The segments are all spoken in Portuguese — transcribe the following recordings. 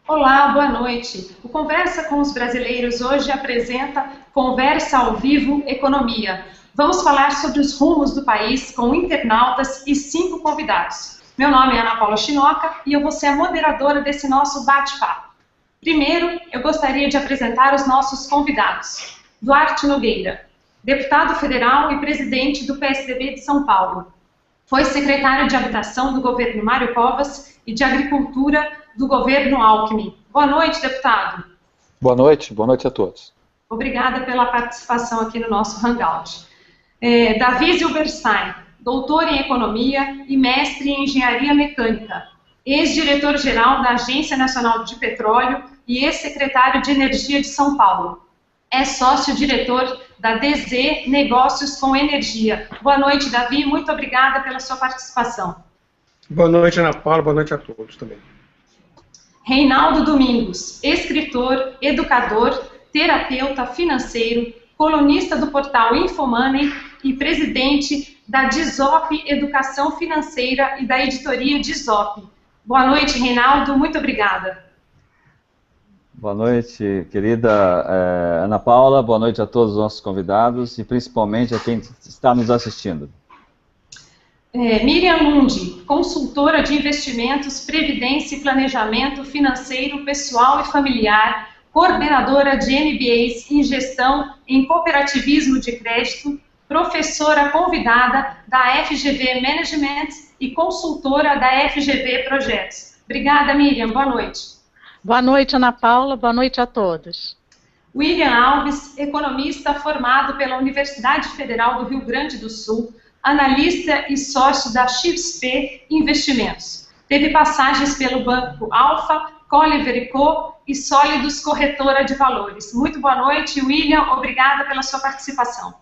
Olá, boa noite. O Conversa com os Brasileiros hoje apresenta Conversa ao Vivo Economia. Vamos falar sobre os rumos do país com internautas e 5 convidados. Meu nome é Ana Paula Chinoca e eu vou ser a moderadora desse nosso bate-papo. Primeiro, eu gostaria de apresentar os nossos convidados. Duarte Nogueira, deputado federal e presidente do PSDB de São Paulo. Foi secretário de Habitação do governo Mário Covas e de Agricultura do governo Alckmin. Boa noite, deputado. Boa noite a todos. Obrigada pela participação aqui no nosso Hangout. Davi Zilberstein, doutor em Economia e mestre em Engenharia Mecânica, ex-diretor-geral da Agência Nacional de Petróleo e ex-secretário de Energia de São Paulo. É sócio-diretor da DZ Negócios com Energia. Boa noite, Davi, muito obrigada pela sua participação. Boa noite, Ana Paula, boa noite a todos também. Reinaldo Domingos, escritor, educador, terapeuta financeiro, colunista do portal Infomoney e presidente da Dizop Educação Financeira e da editoria Dizop. Boa noite, Reinaldo, muito obrigada. Boa noite, querida Ana Paula, boa noite a todos os nossos convidados e principalmente a quem está nos assistindo. Miriam Lundi, consultora de investimentos, previdência e planejamento financeiro, pessoal e familiar, coordenadora de MBAs em gestão em cooperativismo de crédito, professora convidada da FGV Management e consultora da FGV Projetos. Obrigada, Miriam. Boa noite. Boa noite, Ana Paula. Boa noite a todos. William Alves, economista formado pela Universidade Federal do Rio Grande do Sul, analista e sócio da XP Investimentos. Teve passagens pelo Banco Alfa, Colliver & Co. e Sólidos Corretora de Valores. Muito boa noite, William. Obrigada pela sua participação.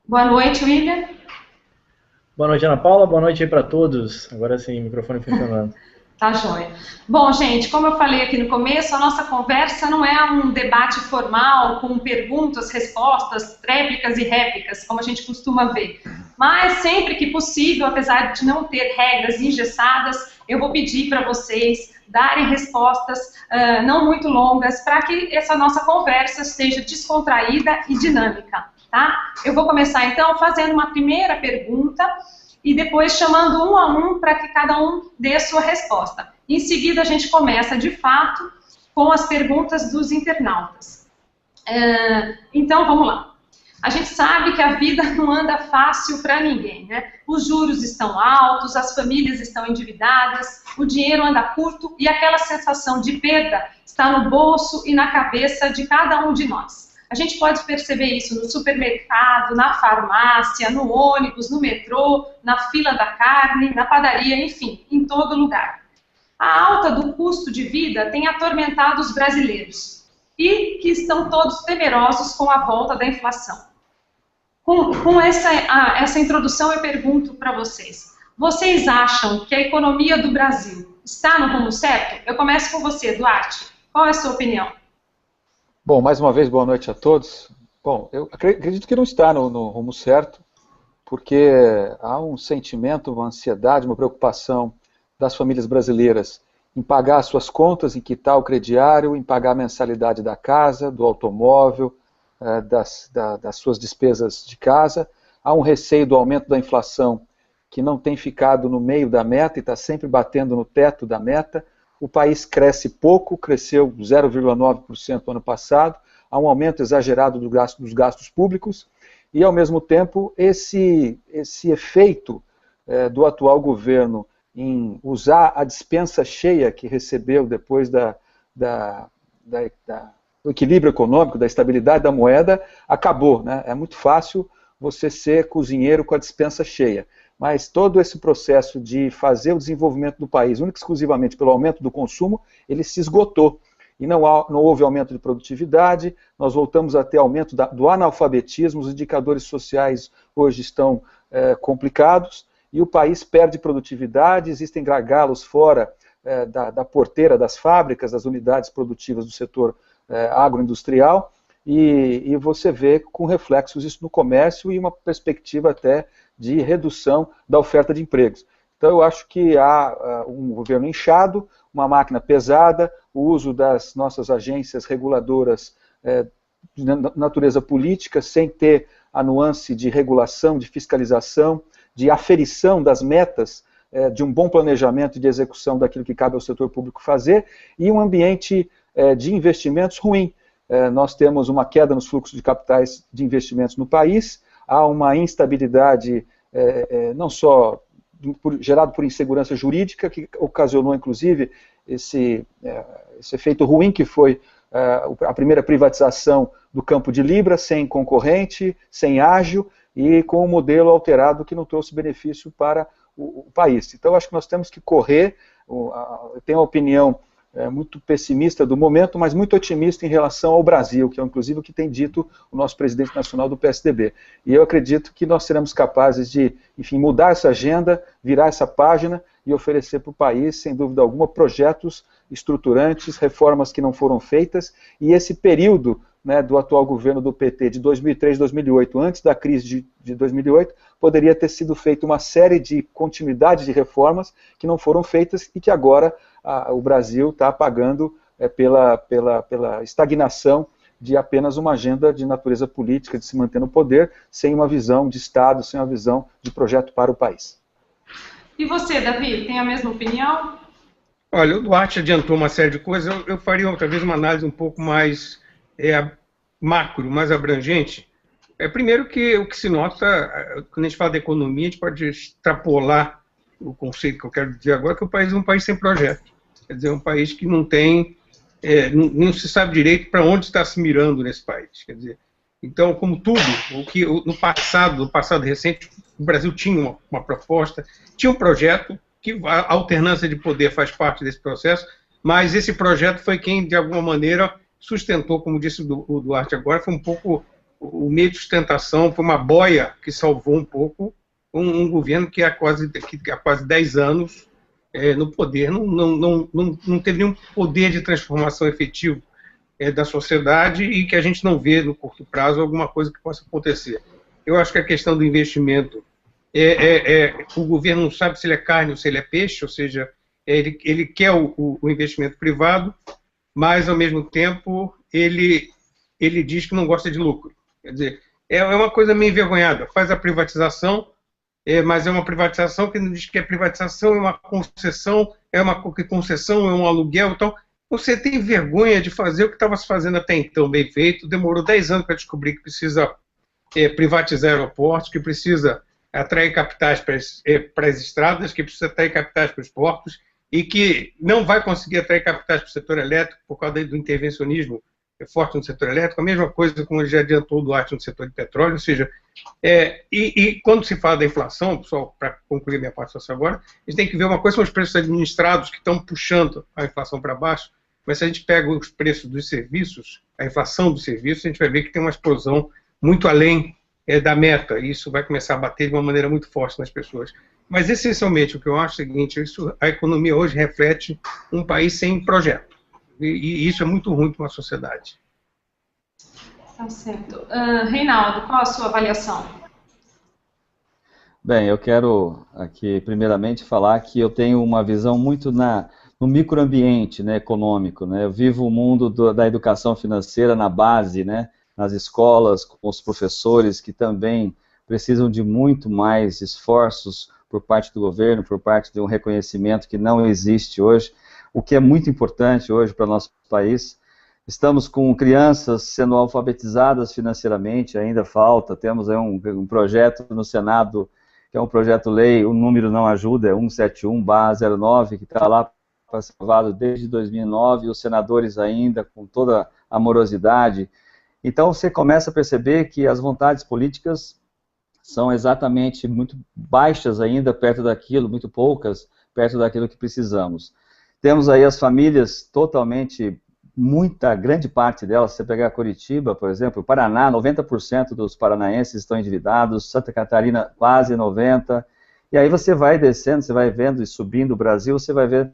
Boa noite, William. Boa noite, Ana Paula. Boa noite aí para todos. Agora sim, o microfone funcionando. Tá joia. Bom, gente, como eu falei aqui no começo, a nossa conversa não é um debate formal com perguntas, respostas, tréplicas e réplicas, como a gente costuma ver. Mas sempre que possível, apesar de não ter regras engessadas, eu vou pedir para vocês darem respostas não muito longas para que essa nossa conversa seja descontraída e dinâmica, tá? Eu vou começar então fazendo uma primeira pergunta e depois chamando um a um para que cada um dê a sua resposta. Em seguida, a gente começa, de fato, com as perguntas dos internautas. Então, vamos lá. A gente sabe que a vida não anda fácil para ninguém, né? Os juros estão altos, as famílias estão endividadas, o dinheiro anda curto e aquela sensação de perda está no bolso e na cabeça de cada um de nós. A gente pode perceber isso no supermercado, na farmácia, no ônibus, no metrô, na fila da carne, na padaria, enfim, em todo lugar. A alta do custo de vida tem atormentado os brasileiros e que estão todos temerosos com a volta da inflação. Com essa introdução eu pergunto para vocês, vocês acham que a economia do Brasil está no rumo certo? Eu começo com você, Duarte. Qual é a sua opinião? Bom, mais uma vez, boa noite a todos. Bom, eu acredito que não está no rumo certo, porque há um sentimento, uma ansiedade, uma preocupação das famílias brasileiras em pagar as suas contas, em quitar o crediário, em pagar a mensalidade da casa, do automóvel, das suas despesas de casa. Há um receio do aumento da inflação que não tem ficado no meio da meta e está sempre batendo no teto da meta. O país cresce pouco, cresceu 0,9% ano passado, há um aumento exagerado dos gastos públicos e, ao mesmo tempo, esse efeito do atual governo em usar a despensa cheia que recebeu depois do equilíbrio econômico, da estabilidade da moeda, acabou, né? É muito fácil você ser cozinheiro com a despensa cheia. Mas todo esse processo de fazer o desenvolvimento do país, única e exclusivamente pelo aumento do consumo, ele se esgotou. E não houve aumento de produtividade, nós voltamos a ter aumento do analfabetismo, os indicadores sociais hoje estão complicados, e o país perde produtividade, existem gargalos fora da porteira das fábricas, das unidades produtivas do setor agroindustrial, e você vê com reflexos isso no comércio e uma perspectiva até de redução da oferta de empregos. Então eu acho que há um governo inchado, uma máquina pesada, o uso das nossas agências reguladoras de natureza política, sem ter a nuance de regulação, de fiscalização, de aferição das metas, de um bom planejamento e de execução daquilo que cabe ao setor público fazer, e um ambiente de investimentos ruim. Nós temos uma queda nos fluxos de capitais de investimentos no país, há uma instabilidade não só gerado por insegurança jurídica, que ocasionou, inclusive, esse efeito ruim que foi a primeira privatização do campo de Libra, sem concorrente, sem ágio, e com um modelo alterado que não trouxe benefício para o país. Então, acho que nós temos que correr. Eu tenho uma opinião muito pessimista do momento, mas muito otimista em relação ao Brasil, que é inclusive o que tem dito o nosso presidente nacional do PSDB. E eu acredito que nós seremos capazes de, enfim, mudar essa agenda, virar essa página e oferecer para o país, sem dúvida alguma, projetos estruturantes, reformas que não foram feitas, e esse período, né, do atual governo do PT, de 2003 a 2008, antes da crise de 2008, poderia ter sido feita uma série de continuidade de reformas que não foram feitas e que agora o Brasil está pagando pela estagnação de apenas uma agenda de natureza política, de se manter no poder, sem uma visão de Estado, sem uma visão de projeto para o país. E você, Davi, tem a mesma opinião? Olha, o Duarte adiantou uma série de coisas, eu faria talvez uma análise um pouco mais macro, mais abrangente. Primeiro que o que se nota, quando a gente fala de economia, a gente pode extrapolar o conceito que eu quero dizer agora, que o país é um país sem projeto. Quer dizer, é um país que não tem, não se sabe direito para onde está se mirando nesse país. Quer dizer, então, como tudo, no passado recente, o Brasil tinha uma proposta, tinha um projeto, que a alternância de poder faz parte desse processo, mas esse projeto foi quem, de alguma maneira, sustentou, como disse o Duarte agora, foi um pouco o meio de sustentação, foi uma boia que salvou um pouco um governo que há quase 10 anos no poder não teve nenhum poder de transformação efetivo da sociedade e que a gente não vê no curto prazo alguma coisa que possa acontecer. Eu acho que a questão do investimento, o governo não sabe se ele é carne ou se ele é peixe, ou seja, ele quer o investimento privado, mas, ao mesmo tempo, ele diz que não gosta de lucro. Quer dizer, é uma coisa meio envergonhada. Faz a privatização, mas é uma privatização que não diz que é privatização, é uma concessão, concessão é um aluguel. Então, você tem vergonha de fazer o que estava se fazendo até então bem feito. Demorou 10 anos para descobrir que precisa privatizar aeroportos, que precisa atrair capitais para as estradas, que precisa atrair capitais para os portos, e que não vai conseguir atrair capitais para o setor elétrico por causa do intervencionismo forte no setor elétrico, a mesma coisa como já adiantou o Duarte no setor de petróleo, ou seja, e quando se fala da inflação, pessoal, para concluir minha participação agora, a gente tem que ver uma coisa, são os preços administrados que estão puxando a inflação para baixo, mas se a gente pega os preços dos serviços, a inflação dos serviços, a gente vai ver que tem uma explosão muito além da meta, e isso vai começar a bater de uma maneira muito forte nas pessoas. Mas, essencialmente, o que eu acho é o seguinte, a economia hoje reflete um país sem projeto. E isso é muito ruim para uma sociedade. Tá certo. Reinaldo, qual a sua avaliação? Bem, eu quero aqui, primeiramente, falar que eu tenho uma visão muito no microambiente, né, econômico. Né? Eu vivo o mundo da educação financeira na base, né, nas escolas, com os professores que também precisam de muito mais esforços por parte do governo, por parte de um reconhecimento que não existe hoje, o que é muito importante hoje para o nosso país. Estamos com crianças sendo alfabetizadas financeiramente, ainda falta, temos aí um projeto no Senado, que é um projeto-lei, o número não ajuda, é 171/09, que está lá para ser aprovado desde 2009, e os senadores ainda com toda a morosidade. Então você começa a perceber que as vontades políticas são exatamente muito baixas ainda, perto daquilo, muito poucas, perto daquilo que precisamos. Temos aí as famílias totalmente, grande parte delas, se você pegar Curitiba, por exemplo, Paraná, 90% dos paranaenses estão endividados, Santa Catarina quase 90%, e aí você vai descendo, você vai vendo e subindo o Brasil, você vai ver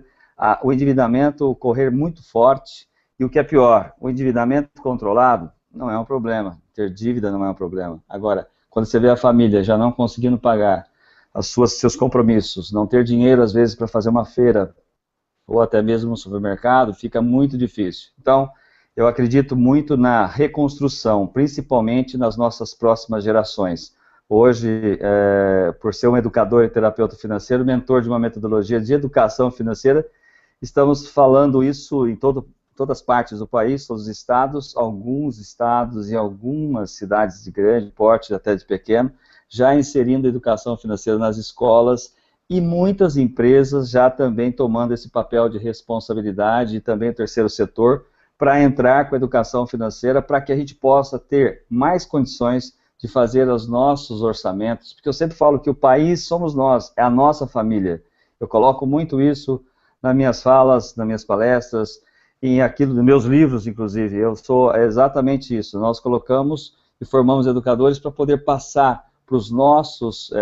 o endividamento correr muito forte, e o que é pior, o endividamento controlado não é um problema, ter dívida não é um problema. Agora, quando você vê a família já não conseguindo pagar seus compromissos. Não ter dinheiro, às vezes, para fazer uma feira, ou até mesmo um supermercado, fica muito difícil. Então, eu acredito muito na reconstrução, principalmente nas nossas próximas gerações. Hoje, por ser um educador e terapeuta financeiro, mentor de uma metodologia de educação financeira, estamos falando isso em todas as partes do país, todos os estados, alguns estados e algumas cidades de grande porte, até de pequeno, já inserindo a educação financeira nas escolas, e muitas empresas já também tomando esse papel de responsabilidade, e também o terceiro setor, para entrar com a educação financeira, para que a gente possa ter mais condições de fazer os nossos orçamentos, porque eu sempre falo que o país somos nós, é a nossa família. Eu coloco muito isso nas minhas falas, nas minhas palestras, em aquilo dos meus livros, inclusive. Eu sou exatamente isso. Nós colocamos e formamos educadores para poder passar para os nossos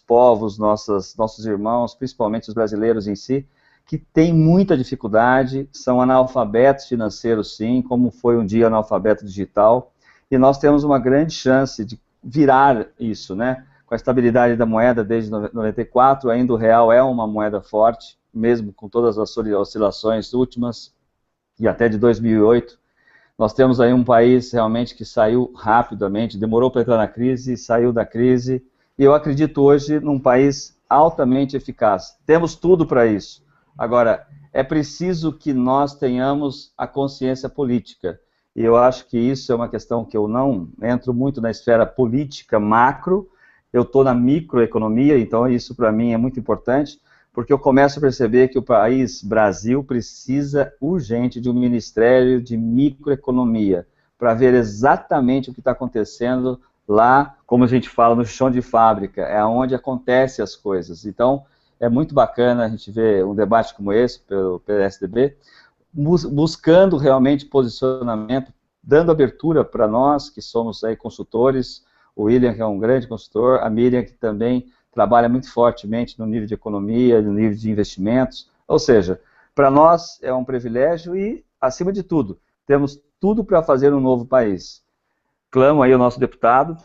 povos, nossos irmãos, principalmente os brasileiros em si, que têm muita dificuldade, são analfabetos financeiros, sim, como foi um dia analfabeto digital, e nós temos uma grande chance de virar isso, né? Com a estabilidade da moeda desde 94, ainda o real é uma moeda forte, mesmo com todas as oscilações últimas, e até de 2008, nós temos aí um país realmente que saiu rapidamente, demorou para entrar na crise, saiu da crise, e eu acredito hoje num país altamente eficaz. Temos tudo para isso. Agora, é preciso que nós tenhamos a consciência política, e eu acho que isso é uma questão que eu não entro muito na esfera política macro, eu estou na microeconomia, então isso para mim é muito importante, porque eu começo a perceber que o país Brasil precisa urgente de um Ministério de Microeconomia, para ver exatamente o que está acontecendo lá, como a gente fala, no chão de fábrica, é onde acontecem as coisas. Então, é muito bacana a gente ver um debate como esse, pelo PSDB, buscando realmente posicionamento, dando abertura para nós, que somos aí consultores, o William, que é um grande consultor, a Miriam, que também trabalha muito fortemente no nível de economia, no nível de investimentos, ou seja, para nós é um privilégio e, acima de tudo, temos tudo para fazer um novo país. Clamo aí o nosso deputado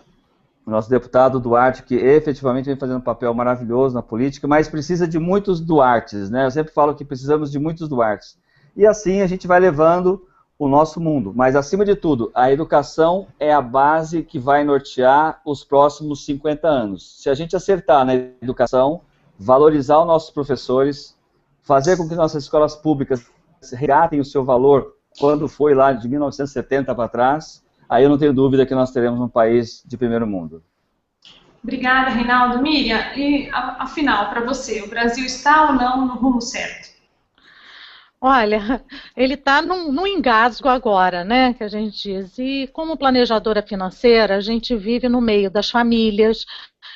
Duarte, que efetivamente vem fazendo um papel maravilhoso na política, mas precisa de muitos Duartes, né? Eu sempre falo que precisamos de muitos Duartes. E assim a gente vai levando o nosso mundo. Mas, acima de tudo, a educação é a base que vai nortear os próximos 50 anos. Se a gente acertar na educação, valorizar os nossos professores, fazer com que nossas escolas públicas resgatem o seu valor quando foi lá de 1970 para trás, aí eu não tenho dúvida que nós teremos um país de primeiro mundo. Obrigada, Reinaldo. Miriam, e afinal, para você, o Brasil está ou não no rumo certo? Olha, ele está num engasgo agora, né, que a gente diz. E como planejadora financeira, a gente vive no meio das famílias,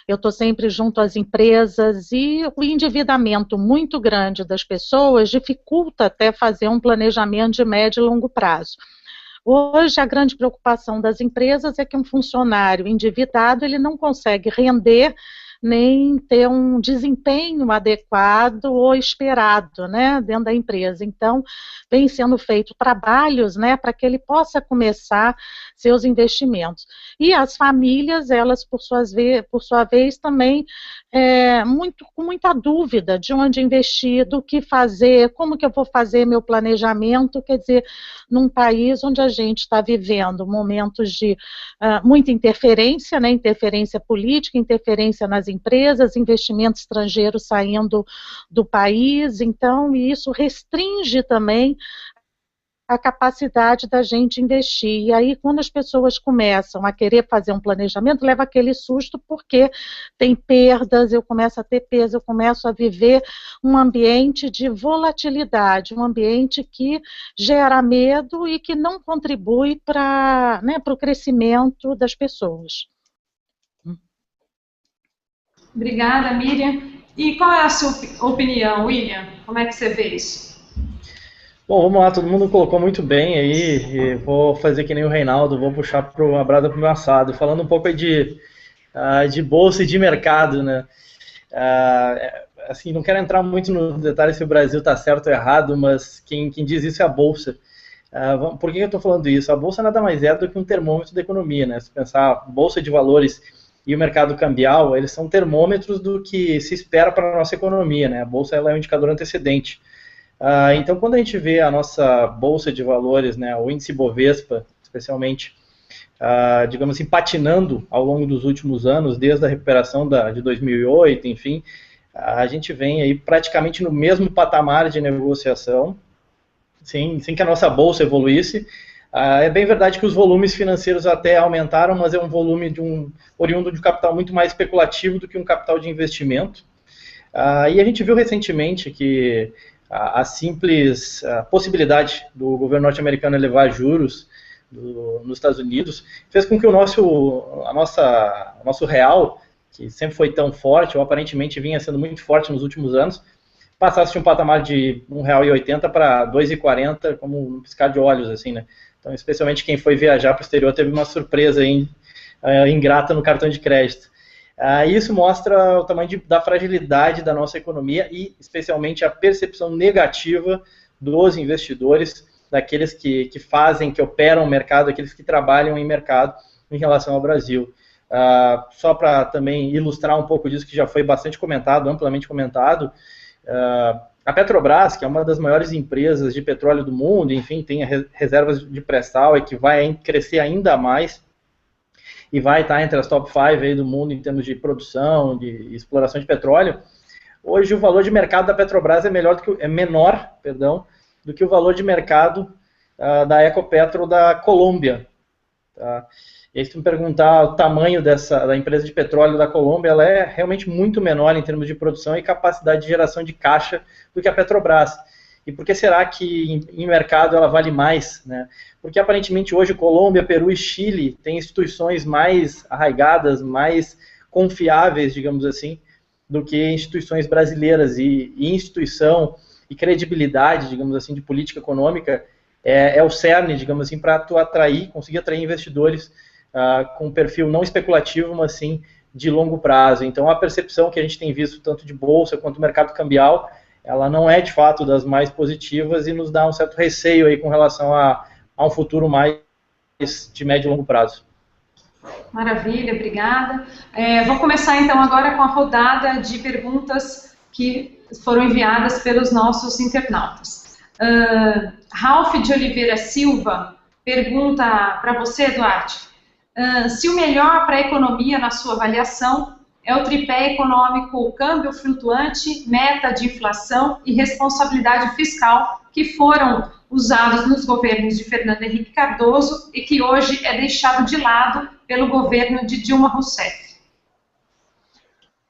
eu estou sempre junto às empresas e o endividamento muito grande das pessoas dificulta até fazer um planejamento de médio e longo prazo. Hoje, a grande preocupação das empresas é que um funcionário endividado ele não consegue render nem ter um desempenho adequado ou esperado, né, dentro da empresa. Então, vem sendo feito trabalhos, né, para que ele possa começar seus investimentos. E as famílias, elas, por sua vez, também com muita dúvida de onde investir, do que fazer, como que eu vou fazer meu planejamento, quer dizer, num país onde a gente está vivendo momentos de muita interferência, né, interferência política, interferência nas empresas, investimento estrangeiro saindo do país, então isso restringe também a capacidade da gente investir. E aí, quando as pessoas começam a querer fazer um planejamento, leva aquele susto porque tem perdas, eu começo a ter perdas, eu começo a viver um ambiente de volatilidade, um ambiente que gera medo e que não contribui para o crescimento das pessoas. Obrigada, Miriam. E qual é a sua opinião, William? Como é que você vê isso? Bom, vamos lá, todo mundo colocou muito bem aí, e vou fazer que nem o Reinaldo, vou puxar a brasa para o meu assado, falando um pouco aí de bolsa e de mercado, né? Assim, não quero entrar muito no detalhe se o Brasil está certo ou errado, mas quem diz isso é a bolsa. Por que eu estou falando isso? A bolsa nada mais é do que um termômetro da economia, né? Se pensar bolsa de valores e o mercado cambial, eles são termômetros do que se espera para a nossa economia, né? A bolsa ela é um indicador antecedente. Então, quando a gente vê a nossa bolsa de valores, né, o índice Bovespa, especialmente, digamos assim, patinando ao longo dos últimos anos, desde a recuperação de 2008, enfim, a gente vem aí praticamente no mesmo patamar de negociação, sem que a nossa bolsa evoluísse. É bem verdade que os volumes financeiros até aumentaram, mas é um volume oriundo de um capital muito mais especulativo do que um capital de investimento. E a gente viu recentemente que a simples possibilidade do governo norte-americano elevar juros nos Estados Unidos fez com que o nosso real, que sempre foi tão forte, ou aparentemente vinha sendo muito forte nos últimos anos, passasse de um patamar de R$1,80 para R$2,40, como um piscar de olhos, assim, né? Então, especialmente quem foi viajar para o exterior teve uma surpresa ingrata no cartão de crédito. Isso mostra o tamanho da fragilidade da nossa economia e, especialmente, a percepção negativa dos investidores, daqueles que fazem, que operam o mercado, aqueles que trabalham em mercado em relação ao Brasil. Só para também ilustrar um pouco disso, que já foi bastante comentado, amplamente comentado, a Petrobras, que é uma das maiores empresas de petróleo do mundo, enfim, tem reservas de pré-sal e que vai crescer ainda mais e vai estar entre as top 5 aí do mundo em termos de produção, de exploração de petróleo. Hoje o valor de mercado da Petrobras é menor do que o valor de mercado da Ecopetrol da Colômbia. Tá? E aí, se tu me perguntar o tamanho da empresa de petróleo da Colômbia, ela é realmente muito menor em termos de produção e capacidade de geração de caixa do que a Petrobras. E por que será que em mercado ela vale mais, né? Porque aparentemente hoje Colômbia, Peru e Chile têm instituições mais arraigadas, mais confiáveis, digamos assim, do que instituições brasileiras. E instituição e credibilidade, digamos assim, de política econômica é o cerne, digamos assim, para tu conseguir atrair investidores com um perfil não especulativo, mas sim de longo prazo. Então, a percepção que a gente tem visto tanto de bolsa quanto do mercado cambial, ela não é de fato das mais positivas e nos dá um certo receio aí com relação a um futuro mais de médio e longo prazo. Maravilha, obrigada. Vou começar então agora com a rodada de perguntas que foram enviadas pelos nossos internautas. Ralph de Oliveira Silva pergunta para você, Duarte, se o melhor para a economia, na sua avaliação, é o tripé econômico, câmbio flutuante, meta de inflação e responsabilidade fiscal, que foram usados nos governos de Fernando Henrique Cardoso e que hoje é deixado de lado pelo governo de Dilma Rousseff.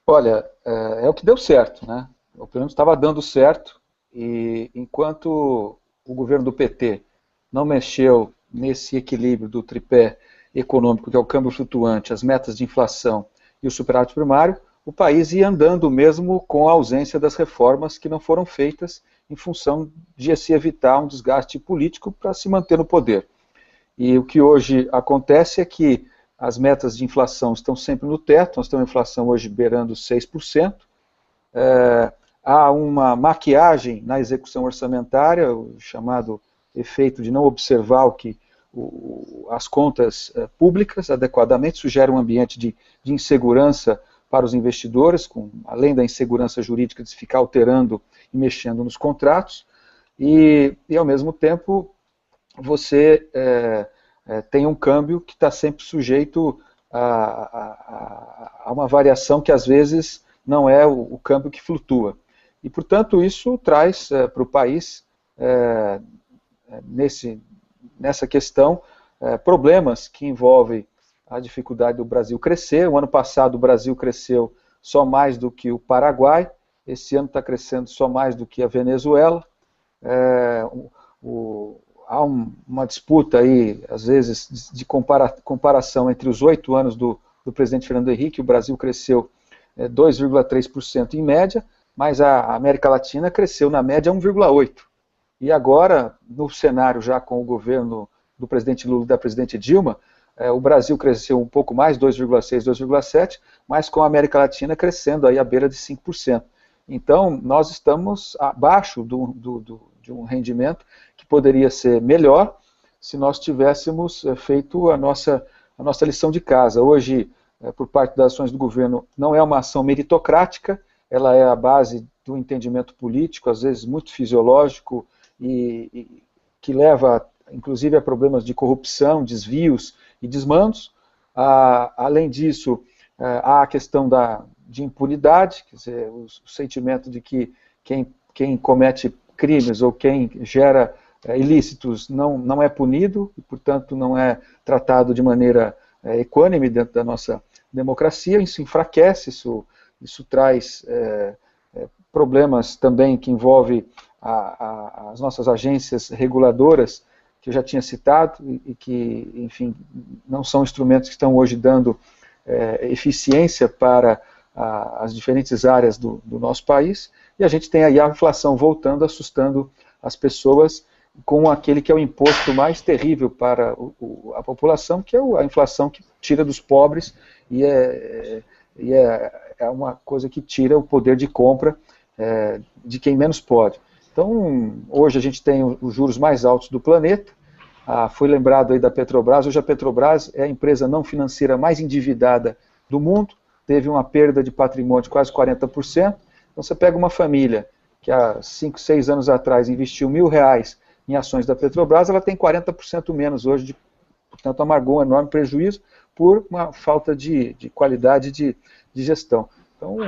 Olha, é o que deu certo, né? O plano estava dando certo e enquanto o governo do PT não mexeu nesse equilíbrio do tripé econômico, que é o câmbio flutuante, as metas de inflação e o superávit primário, o país ia andando mesmo com a ausência das reformas que não foram feitas em função de se evitar um desgaste político para se manter no poder. E o que hoje acontece é que as metas de inflação estão sempre no teto, nós temos uma inflação hoje beirando 6%, há uma maquiagem na execução orçamentária, o chamado efeito de não observar as contas públicas adequadamente, isso gera um ambiente de insegurança para os investidores, além da insegurança jurídica de se ficar alterando e mexendo nos contratos, e ao mesmo tempo você tem um câmbio que está sempre sujeito a uma variação que às vezes não é o câmbio que flutua. E, portanto, isso traz para o país, nessa questão, problemas que envolvem a dificuldade do Brasil crescer. O ano passado o Brasil cresceu só mais do que o Paraguai, esse ano está crescendo só mais do que a Venezuela. Há uma disputa aí, às vezes, de comparação entre os 8 anos do presidente Fernando Henrique. O Brasil cresceu 2,3% em média, mas a América Latina cresceu na média 1,8%. E agora, no cenário já com o governo do presidente Lula e da presidente Dilma, o Brasil cresceu um pouco mais, 2,6%, 2,7%, mas com a América Latina crescendo aí à beira de 5%. Então, nós estamos abaixo de um rendimento que poderia ser melhor se nós tivéssemos feito a nossa lição de casa. Hoje, por parte das ações do governo não é uma ação meritocrática, ela é a base do entendimento político, às vezes muito fisiológico, e que leva, inclusive, a problemas de corrupção, desvios e desmandos. Além disso, há a questão de impunidade, quer dizer, o sentimento de que quem comete crimes ou quem gera ilícitos não é punido e, portanto, não é tratado de maneira equânime dentro da nossa democracia. Isso enfraquece, isso traz problemas também que envolvem as nossas agências reguladoras, que eu já tinha citado, e que, enfim, não são instrumentos que estão hoje dando eficiência para as diferentes áreas do nosso país, e a gente tem aí a inflação voltando, assustando as pessoas, com aquele que é o imposto mais terrível para a população, que é a inflação que tira dos pobres, e é uma coisa que tira o poder de compra de quem menos pode. Então, hoje a gente tem os juros mais altos do planeta. Foi lembrado aí da Petrobras. Hoje a Petrobras é a empresa não financeira mais endividada do mundo, teve uma perda de patrimônio de quase 40%. Então você pega uma família que há 5, 6 anos atrás investiu R$1.000 em ações da Petrobras, ela tem 40% menos hoje, portanto amargou um enorme prejuízo por uma falta de qualidade de gestão. Então,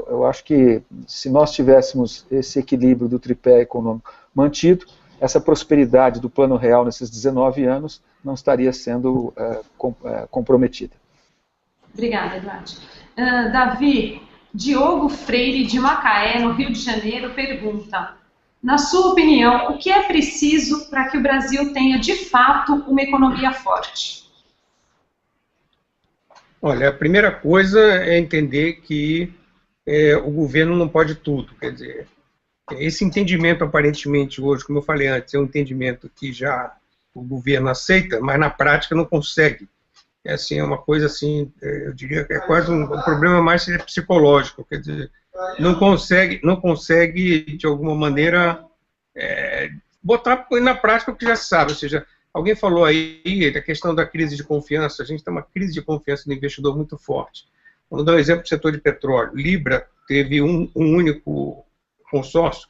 eu acho que se nós tivéssemos esse equilíbrio do tripé econômico mantido, essa prosperidade do Plano Real nesses 19 anos não estaria sendo comprometida. Obrigada, Eduardo. Davi, Diogo Freire, de Macaé, no Rio de Janeiro, pergunta: na sua opinião, o que é preciso para que o Brasil tenha, de fato, uma economia forte? Olha, a primeira coisa é entender que o governo não pode tudo. Quer dizer, esse entendimento, aparentemente, hoje, como eu falei antes, é um entendimento que já o governo aceita, mas na prática não consegue. É uma coisa assim, eu diria que é quase um problema mais psicológico. Quer dizer, não consegue de alguma maneira, botar na prática o que já se sabe. Ou seja, alguém falou aí da questão da crise de confiança. A gente tem uma crise de confiança do investidor muito forte. Vamos dar um exemplo do setor de petróleo. Libra teve um único consórcio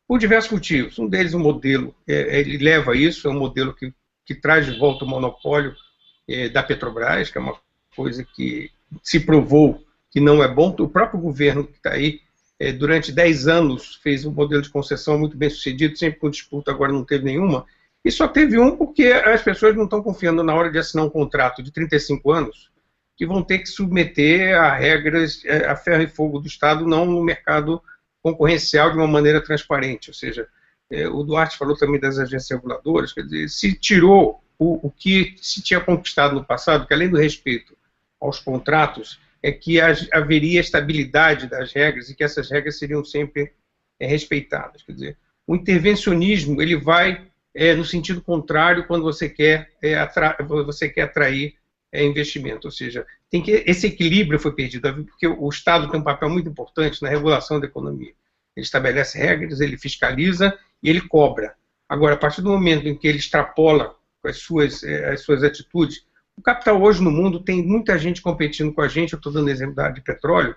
por diversos motivos. Um deles, o modelo. Ele leva isso, é um modelo que traz de volta o monopólio da Petrobras, que é uma coisa que se provou que não é bom. O próprio governo que está aí, durante 10 anos, fez um modelo de concessão muito bem sucedido, sempre com disputa, agora não teve nenhuma. E só teve um porque as pessoas não estão confiando na hora de assinar um contrato de 35 anos, que vão ter que submeter a regras a ferro e fogo do Estado, não no mercado concorrencial de uma maneira transparente. Ou seja, o Duarte falou também das agências reguladoras, quer dizer, se tirou o que se tinha conquistado no passado, que além do respeito aos contratos, é que haveria estabilidade das regras e que essas regras seriam sempre respeitadas. Quer dizer, o intervencionismo ele vai no sentido contrário quando você quer atrair investimento. Ou seja, esse equilíbrio foi perdido, porque o Estado tem um papel muito importante na regulação da economia. Ele estabelece regras, ele fiscaliza e ele cobra. Agora, a partir do momento em que ele extrapola as suas atitudes, o capital hoje no mundo tem muita gente competindo com a gente. Eu estou dando exemplo da área de petróleo,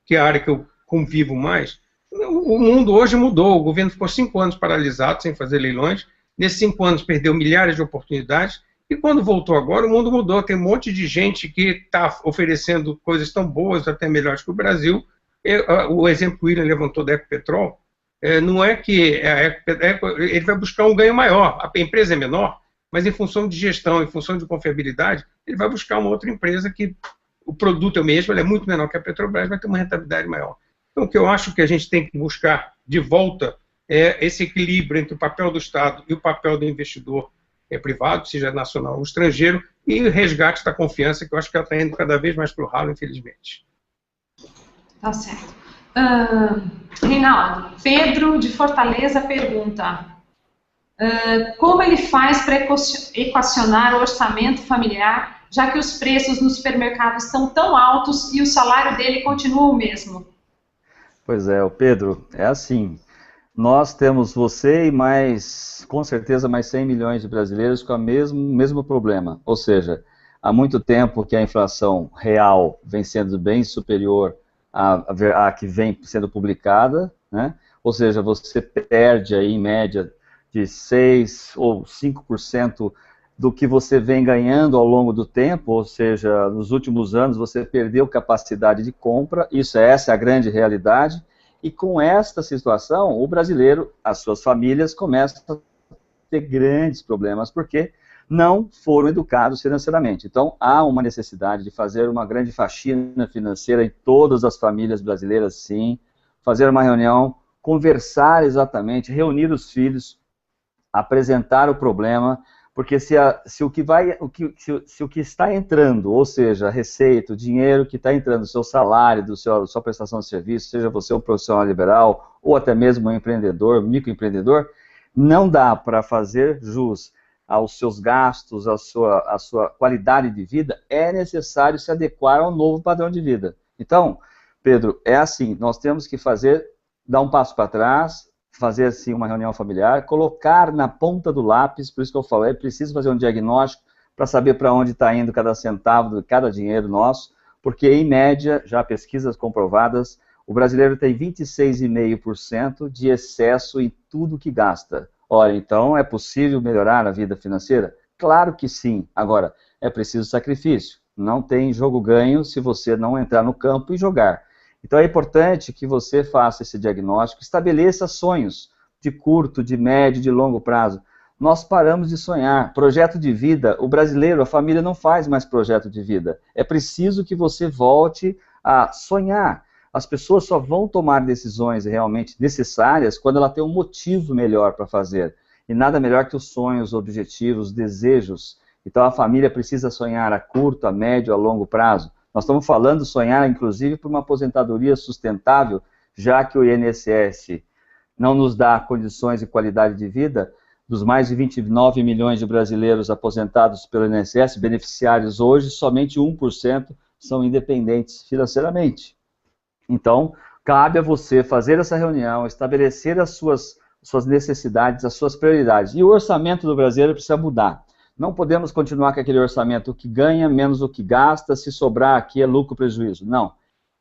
que é a área que eu convivo mais. O mundo hoje mudou, o governo ficou 5 anos paralisado, sem fazer leilões. Nesses 5 anos perdeu milhares de oportunidades, e quando voltou agora, o mundo mudou. Tem um monte de gente que está oferecendo coisas tão boas, até melhores que o Brasil. O exemplo que o William levantou da Ecopetrol, não é que ele vai buscar um ganho maior. A empresa é menor, mas em função de gestão, em função de confiabilidade, ele vai buscar uma outra empresa que o produto é o mesmo, ele é muito menor que a Petrobras, vai ter uma rentabilidade maior. Então, o que eu acho que a gente tem que buscar de volta é esse equilíbrio entre o papel do Estado e o papel do investidor privado, seja nacional ou estrangeiro, e o resgate da confiança, que eu acho que ela está indo cada vez mais para o ralo, infelizmente. Tá certo. Reinaldo, Pedro de Fortaleza pergunta: como ele faz para equacionar o orçamento familiar, já que os preços nos supermercados estão tão altos e o salário dele continua o mesmo? Pois é, Pedro, é assim, nós temos você e com certeza mais 100 milhões de brasileiros com o mesmo problema, ou seja, há muito tempo que a inflação real vem sendo bem superior à que vem sendo publicada, né? Ou seja, você perde aí, em média de 6 ou 5% do que você vem ganhando ao longo do tempo, ou seja, nos últimos anos você perdeu capacidade de compra, essa é a grande realidade, e com esta situação, o brasileiro, as suas famílias começam a ter grandes problemas, porque não foram educados financeiramente. Então, há uma necessidade de fazer uma grande faxina financeira em todas as famílias brasileiras, sim, fazer uma reunião, conversar exatamente, reunir os filhos, apresentar o problema, porque se o que está entrando, ou seja, a receita, o dinheiro que está entrando, o seu salário, sua prestação de serviço, seja você um profissional liberal, ou até mesmo um empreendedor, microempreendedor, não dá para fazer jus aos seus gastos, à sua qualidade de vida, é necessário se adequar ao novo padrão de vida. Então, Pedro, é assim, nós temos que dar um passo para trás, fazer assim uma reunião familiar, colocar na ponta do lápis, por isso que eu falei, é preciso fazer um diagnóstico para saber para onde está indo cada centavo de cada dinheiro nosso, porque em média, já pesquisas comprovadas, o brasileiro tem 26,5% de excesso em tudo que gasta. Olha, então é possível melhorar a vida financeira? Claro que sim. Agora, é preciso sacrifício. Não tem jogo ganho se você não entrar no campo e jogar. Então é importante que você faça esse diagnóstico, estabeleça sonhos de curto, de médio, de longo prazo. Nós paramos de sonhar. Projeto de vida, o brasileiro, a família não faz mais projeto de vida. É preciso que você volte a sonhar. As pessoas só vão tomar decisões realmente necessárias quando ela tem um motivo melhor para fazer. E nada melhor que os sonhos, objetivos, desejos. Então a família precisa sonhar a curto, a médio, a longo prazo. Nós estamos falando sonhar, inclusive, por uma aposentadoria sustentável, já que o INSS não nos dá condições e qualidade de vida. Dos mais de 29 milhões de brasileiros aposentados pelo INSS, beneficiários hoje, somente 1% são independentes financeiramente. Então, cabe a você fazer essa reunião, estabelecer as suas necessidades, as suas prioridades. E o orçamento do brasileiro precisa mudar. Não podemos continuar com aquele orçamento, o que ganha menos o que gasta, se sobrar aqui é lucro, prejuízo. Não.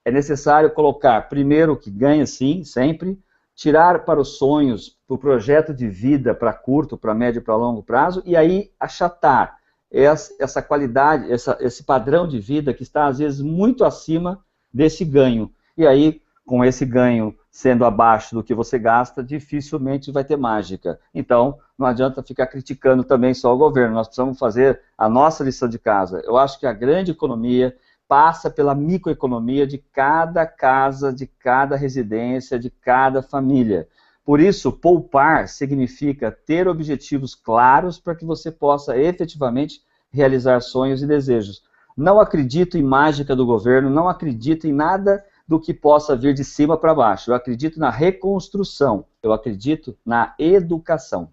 É necessário colocar primeiro o que ganha, sim, sempre, tirar para os sonhos, para o projeto de vida, para curto, para médio e para longo prazo, e aí achatar essa qualidade, esse padrão de vida que está, às vezes, muito acima desse ganho. E aí, com esse ganho sendo abaixo do que você gasta, dificilmente vai ter mágica. Então, não adianta ficar criticando também só o governo, nós precisamos fazer a nossa lição de casa. Eu acho que a grande economia passa pela microeconomia de cada casa, de cada residência, de cada família. Por isso, poupar significa ter objetivos claros para que você possa efetivamente realizar sonhos e desejos. Não acredito em mágica do governo, não acredito em nada do que possa vir de cima para baixo. Eu acredito na reconstrução, eu acredito na educação.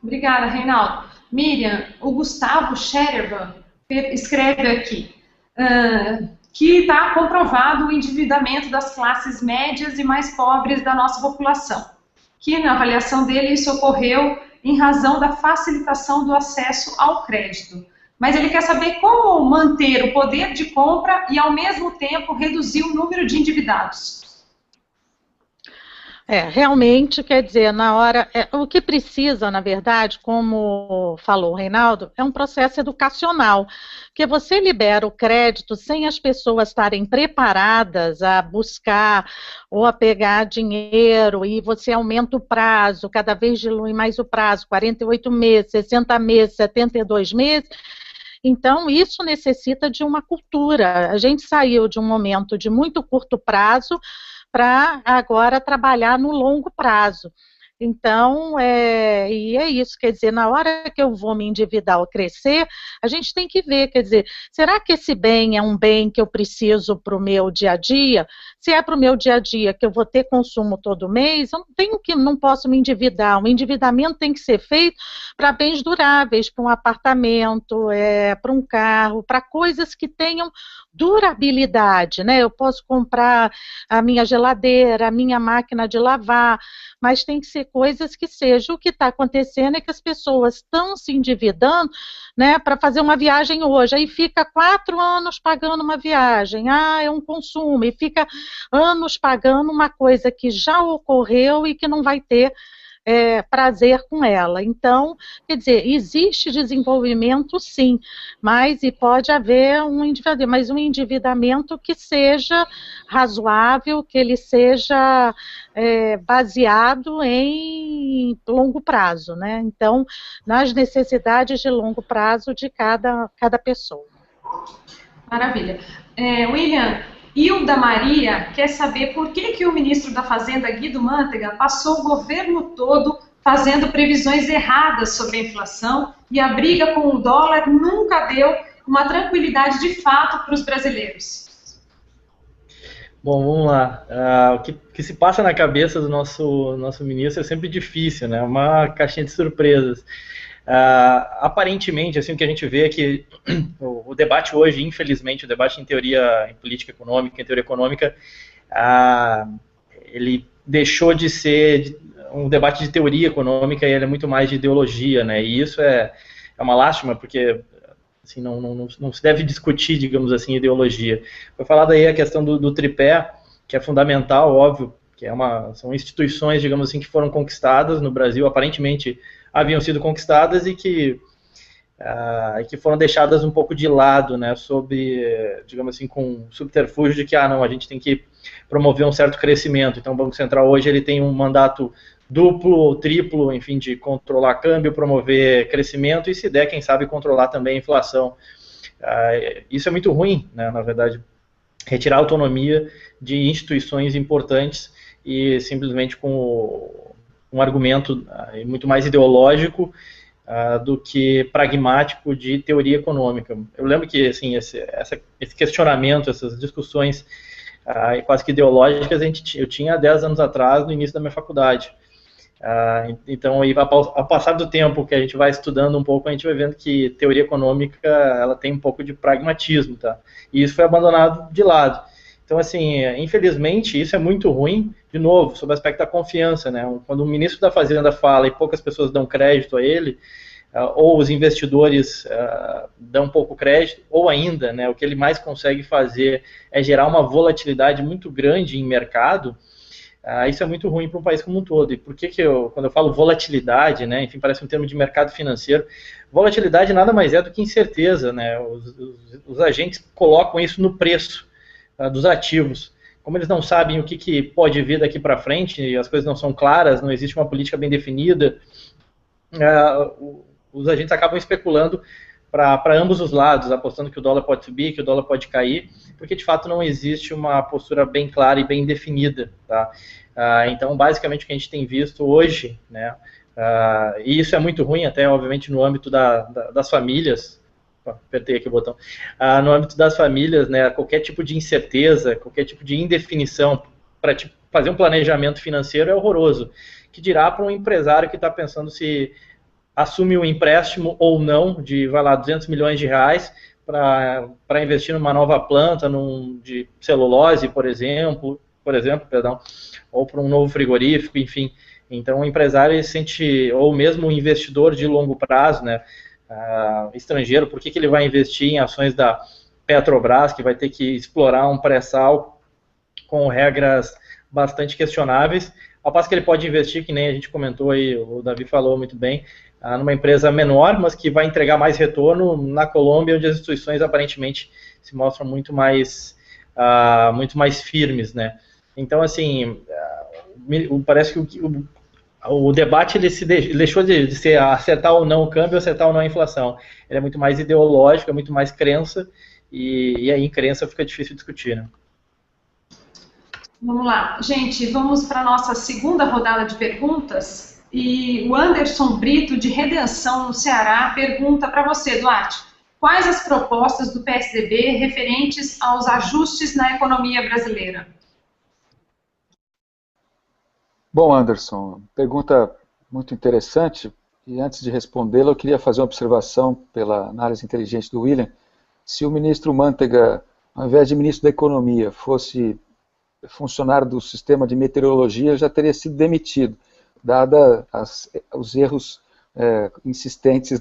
Obrigada, Reinaldo. Miriam, o Gustavo Scherban escreve aqui que está comprovado o endividamento das classes médias e mais pobres da nossa população, que na avaliação dele isso ocorreu em razão da facilitação do acesso ao crédito. Mas ele quer saber como manter o poder de compra e, ao mesmo tempo, reduzir o número de endividados. Realmente, quer dizer, na hora, o que precisa, na verdade, como falou o Reinaldo, é um processo educacional, que você libera o crédito sem as pessoas estarem preparadas a buscar ou a pegar dinheiro, e você aumenta o prazo, cada vez dilui mais o prazo, 48 meses, 60 meses, 72 meses. Então, isso necessita de uma cultura. A gente saiu de um momento de muito curto prazo para agora trabalhar no longo prazo. Então, e é isso, quer dizer, na hora que eu vou me endividar ou crescer, a gente tem que ver, quer dizer, será que esse bem é um bem que eu preciso para o meu dia a dia? Se é para o meu dia a dia que eu vou ter consumo todo mês, eu não posso me endividar. O endividamento tem que ser feito para bens duráveis, para um apartamento, para um carro, para coisas que tenham durabilidade, né? Eu posso comprar a minha geladeira, a minha máquina de lavar, mas tem que ser coisas que sejam o que está acontecendo é que as pessoas estão se endividando, né, para fazer uma viagem hoje, aí fica 4 anos pagando uma viagem, é um consumo, e fica anos pagando uma coisa que já ocorreu e que não vai ter prazer com ela. Então, quer dizer, existe desenvolvimento sim, mas e pode haver um endividamento que seja razoável, que ele seja baseado em longo prazo, né? Então, nas necessidades de longo prazo de cada pessoa. Maravilha. William, Hilda Maria quer saber por que o ministro da Fazenda, Guido Mantega, passou o governo todo fazendo previsões erradas sobre a inflação e a briga com o dólar nunca deu uma tranquilidade de fato para os brasileiros. Bom, vamos lá. O que se passa na cabeça do nosso ministro é sempre difícil, né? Uma caixinha de surpresas. Aparentemente, assim, o que a gente vê é que o debate hoje, infelizmente, o debate em teoria em política econômica, em teoria econômica, ele deixou de ser um debate de teoria econômica e ele é muito mais de ideologia, né? E isso é uma lástima, porque assim, não se deve discutir, digamos assim, ideologia. Foi falada aí a questão do tripé, que é fundamental, óbvio, que são instituições, digamos assim, que foram conquistadas no Brasil, aparentemente haviam sido conquistadas e que foram deixadas um pouco de lado, né, sob, digamos assim, com subterfúgio de que, não, a gente tem que promover um certo crescimento. Então o Banco Central hoje ele tem um mandato duplo ou triplo, enfim, de controlar câmbio, promover crescimento e, se der, quem sabe, controlar também a inflação. Isso é muito ruim, né, na verdade, retirar a autonomia de instituições importantes e simplesmente com um argumento muito mais ideológico do que pragmático de teoria econômica. Eu lembro que assim, esse questionamento, essas discussões quase que ideológicas, eu tinha 10 anos atrás, no início da minha faculdade. Então, ao passar do tempo que a gente vai estudando um pouco, a gente vai vendo que teoria econômica ela tem um pouco de pragmatismo, tá? E isso foi abandonado de lado. Então, assim, infelizmente, isso é muito ruim, de novo, sob o aspecto da confiança, né? Quando o ministro da Fazenda fala e poucas pessoas dão crédito a ele, ou os investidores dão pouco crédito, ou ainda, né, o que ele mais consegue fazer é gerar uma volatilidade muito grande em mercado, isso é muito ruim para um país como um todo. E por que quando eu falo volatilidade, né, enfim, parece um termo de mercado financeiro, volatilidade nada mais é do que incerteza, né? Os agentes colocam isso no preço dos ativos. Como eles não sabem o que pode vir daqui para frente, e as coisas não são claras, não existe uma política bem definida, os agentes acabam especulando para ambos os lados, apostando que o dólar pode subir, que o dólar pode cair, porque de fato não existe uma postura bem clara e bem definida, tá? Então, basicamente, o que a gente tem visto hoje, né, e isso é muito ruim até, obviamente, no âmbito das famílias, apertei aqui o botão, no âmbito das famílias, né, qualquer tipo de incerteza, qualquer tipo de indefinição para fazer um planejamento financeiro é horroroso, que dirá para um empresário que está pensando se assume um empréstimo ou não de, 200 milhões de reais para investir numa nova planta, de celulose, por exemplo, ou para um novo frigorífico, enfim. Então o empresário sente, ou mesmo o investidor de longo prazo, né, estrangeiro, por que ele vai investir em ações da Petrobras, que vai ter que explorar um pré-sal com regras bastante questionáveis, ao passo que ele pode investir, que nem a gente comentou aí, o Davi falou muito bem, numa empresa menor, mas que vai entregar mais retorno na Colômbia, onde as instituições aparentemente se mostram muito mais firmes, né? Então, assim, parece que o debate ele deixou de ser acertar ou não o câmbio, acertar ou não a inflação. Ele é muito mais ideológico, é muito mais crença, e aí em crença fica difícil discutir, né? Vamos lá. Gente, vamos para a nossa segunda rodada de perguntas. E o Anderson Brito, de Redenção, no Ceará, pergunta para você, Duarte, quais as propostas do PSDB referentes aos ajustes na economia brasileira? Bom, Anderson, pergunta muito interessante, e antes de respondê-la, eu queria fazer uma observação pela análise inteligente do William. Se o ministro Mantega ao invés de ministro da Economia, fosse funcionário do sistema de meteorologia, já teria sido demitido, dada os erros insistentes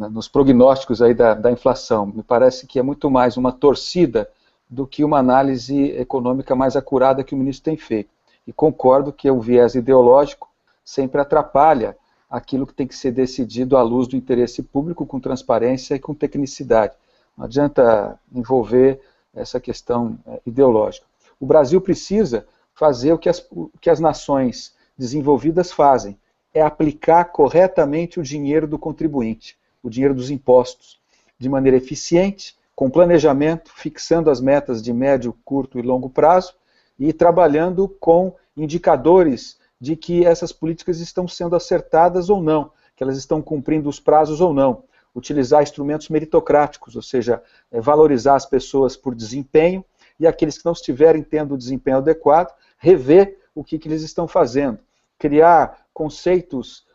nos prognósticos aí da inflação. Me parece que é muito mais uma torcida do que uma análise econômica mais acurada que o ministro tem feito. E concordo que o viés ideológico sempre atrapalha aquilo que tem que ser decidido à luz do interesse público, com transparência e com tecnicidade. Não adianta envolver essa questão ideológica. O Brasil precisa fazer o que as nações desenvolvidas fazem, é aplicar corretamente o dinheiro do contribuinte, o dinheiro dos impostos, de maneira eficiente, com planejamento, fixando as metas de médio, curto e longo prazo, e trabalhando com indicadores de que essas políticas estão sendo acertadas ou não, que elas estão cumprindo os prazos ou não. Utilizar instrumentos meritocráticos, ou seja, valorizar as pessoas por desempenho, e aqueles que não estiverem tendo o desempenho adequado, rever o que eles estão fazendo. Criar conceitos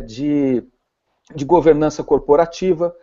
de governança corporativa,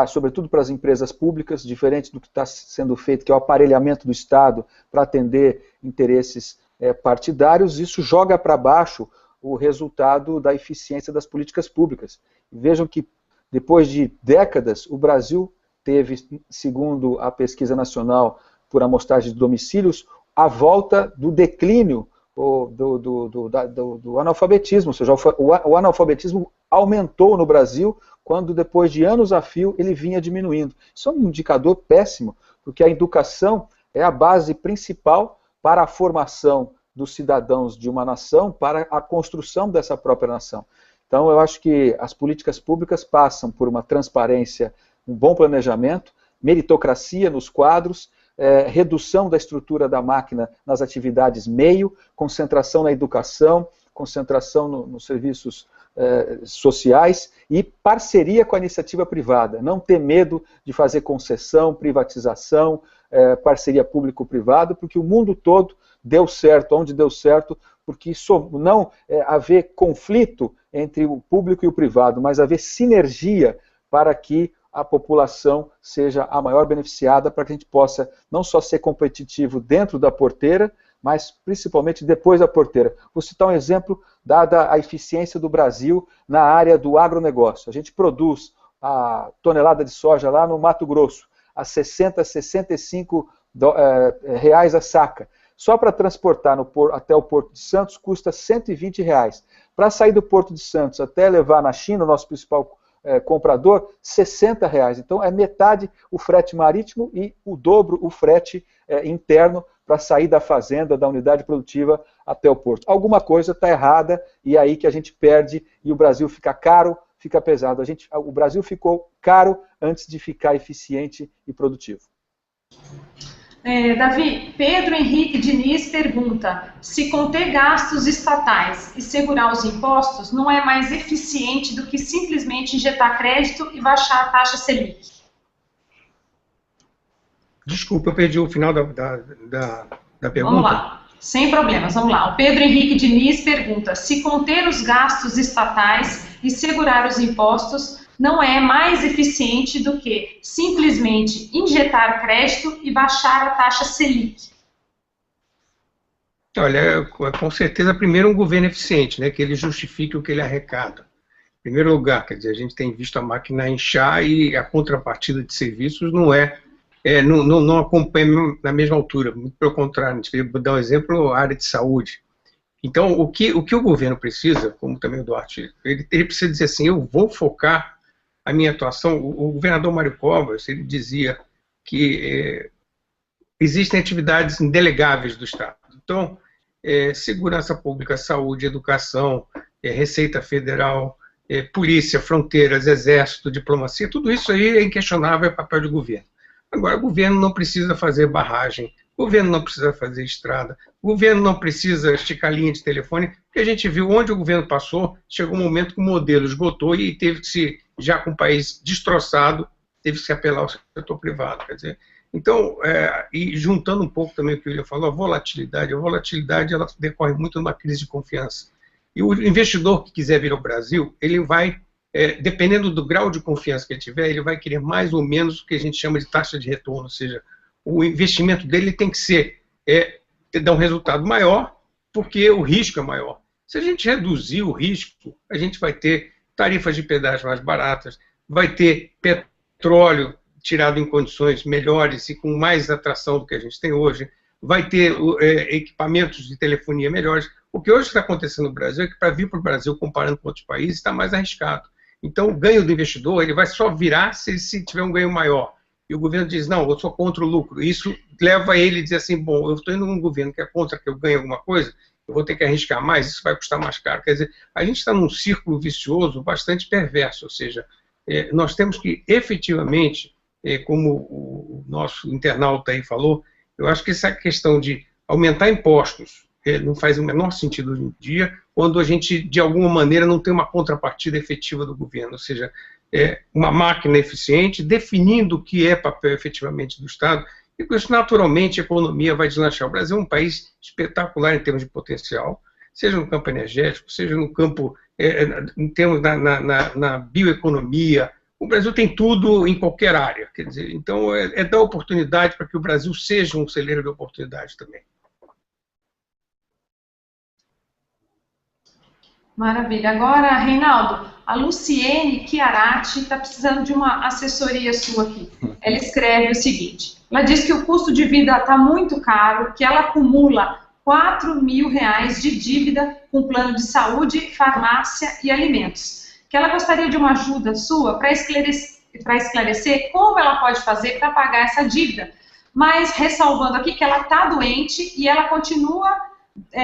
sobretudo para as empresas públicas, diferente do que está sendo feito, que é o aparelhamento do Estado para atender interesses partidários. Isso joga para baixo o resultado da eficiência das políticas públicas. Vejam que, depois de décadas, o Brasil teve, segundo a Pesquisa Nacional por Amostragem de Domicílios, a volta do declínio do analfabetismo, ou seja, o analfabetismo aumentou no Brasil quando, depois de anos a fio, ele vinha diminuindo. Isso é um indicador péssimo, porque a educação é a base principal para a formação dos cidadãos de uma nação, para a construção dessa própria nação. Então, eu acho que as políticas públicas passam por uma transparência, um bom planejamento, meritocracia nos quadros, redução da estrutura da máquina nas atividades meio, concentração na educação, concentração nos serviços sociais e parceria com a iniciativa privada. Não ter medo de fazer concessão, privatização, parceria público-privado, porque o mundo todo deu certo, onde deu certo, porque não haver conflito entre o público e o privado, mas haver sinergia para que a população seja a maior beneficiada, para que a gente possa não só ser competitivo dentro da porteira, mas principalmente depois da porteira. Vou citar um exemplo, dada a eficiência do Brasil na área do agronegócio. A gente produz a tonelada de soja lá no Mato Grosso, a 60, 65 reais a saca. Só para transportar até o Porto de Santos custa 120 reais. Para sair do Porto de Santos até levar na China, o nosso principal comprador, 60 reais. Então é metade o frete marítimo e o dobro o frete interno para sair da fazenda, da unidade produtiva até o porto. Alguma coisa está errada e é aí que a gente perde e o Brasil fica caro, fica pesado. O Brasil ficou caro antes de ficar eficiente e produtivo. Davi, Pedro Henrique Diniz pergunta: se conter gastos estatais e segurar os impostos não é mais eficiente do que simplesmente injetar crédito e baixar a taxa Selic? Desculpa, eu perdi o final da pergunta. Vamos lá, sem problemas, vamos lá. O Pedro Henrique Diniz pergunta: se conter os gastos estatais e segurar os impostos não é mais eficiente do que simplesmente injetar crédito e baixar a taxa Selic? Olha, com certeza, primeiro um governo eficiente, né, que ele justifique o que ele arrecada. Em primeiro lugar, quer dizer, a gente tem visto a máquina inchar e a contrapartida de serviços não acompanha na mesma altura, muito pelo contrário. A gente vai dar um exemplo, a área de saúde. Então, o que o governo precisa, como também o Duarte, ele precisa dizer assim: eu vou focar a minha atuação. O governador Mário Covas, ele dizia que existem atividades indelegáveis do Estado. Então, segurança pública, saúde, educação, Receita Federal, polícia, fronteiras, exército, diplomacia, tudo isso aí é inquestionável, é papel do governo. Agora, o governo não precisa fazer barragem, o governo não precisa fazer estrada, o governo não precisa esticar linha de telefone, porque a gente viu onde o governo passou, chegou um momento que o modelo esgotou e teve que se, já com o país destroçado, teve que se apelar ao setor privado. Quer dizer, então, e juntando um pouco também o que o William falou, a volatilidade ela decorre muito de uma crise de confiança. E o investidor que quiser vir ao Brasil, ele vai dependendo do grau de confiança que ele tiver, ele vai querer mais ou menos o que a gente chama de taxa de retorno, ou seja, o investimento dele tem que ser, dar um resultado maior, porque o risco é maior. Se a gente reduzir o risco, a gente vai ter tarifas de pedágio mais baratas, vai ter petróleo tirado em condições melhores e com mais atração do que a gente tem hoje, vai ter equipamentos de telefonia melhores. O que hoje está acontecendo no Brasil é que para vir para o Brasil, comparando com outros países, está mais arriscado. Então, o ganho do investidor ele vai só virar se tiver um ganho maior. E o governo diz, não, eu sou contra o lucro. Isso leva ele a dizer assim, bom, eu estou indo num governo que é contra que eu ganhe alguma coisa, eu vou ter que arriscar mais, isso vai custar mais caro. Quer dizer, a gente está num círculo vicioso bastante perverso, ou seja, nós temos que efetivamente, como o nosso internauta aí falou, eu acho que essa questão de aumentar impostos não faz o menor sentido hoje em dia, quando a gente, de alguma maneira, não tem uma contrapartida efetiva do governo, ou seja, uma máquina eficiente, definindo o que é papel efetivamente do Estado, e com isso, naturalmente, a economia vai deslanchar. O Brasil é um país espetacular em termos de potencial, seja no campo energético, seja no campo, em termos na bioeconomia. O Brasil tem tudo em qualquer área, quer dizer, então dar oportunidade para que o Brasil seja um celeiro de oportunidade também. Maravilha. Agora, Reinaldo, a Luciene Chiarati está precisando de uma assessoria sua aqui. Ela escreve o seguinte, ela diz que o custo de vida está muito caro, que ela acumula R$4.000 de dívida com plano de saúde, farmácia e alimentos. Que ela gostaria de uma ajuda sua para esclarecer como ela pode fazer para pagar essa dívida, mas ressalvando aqui que ela está doente e ela continua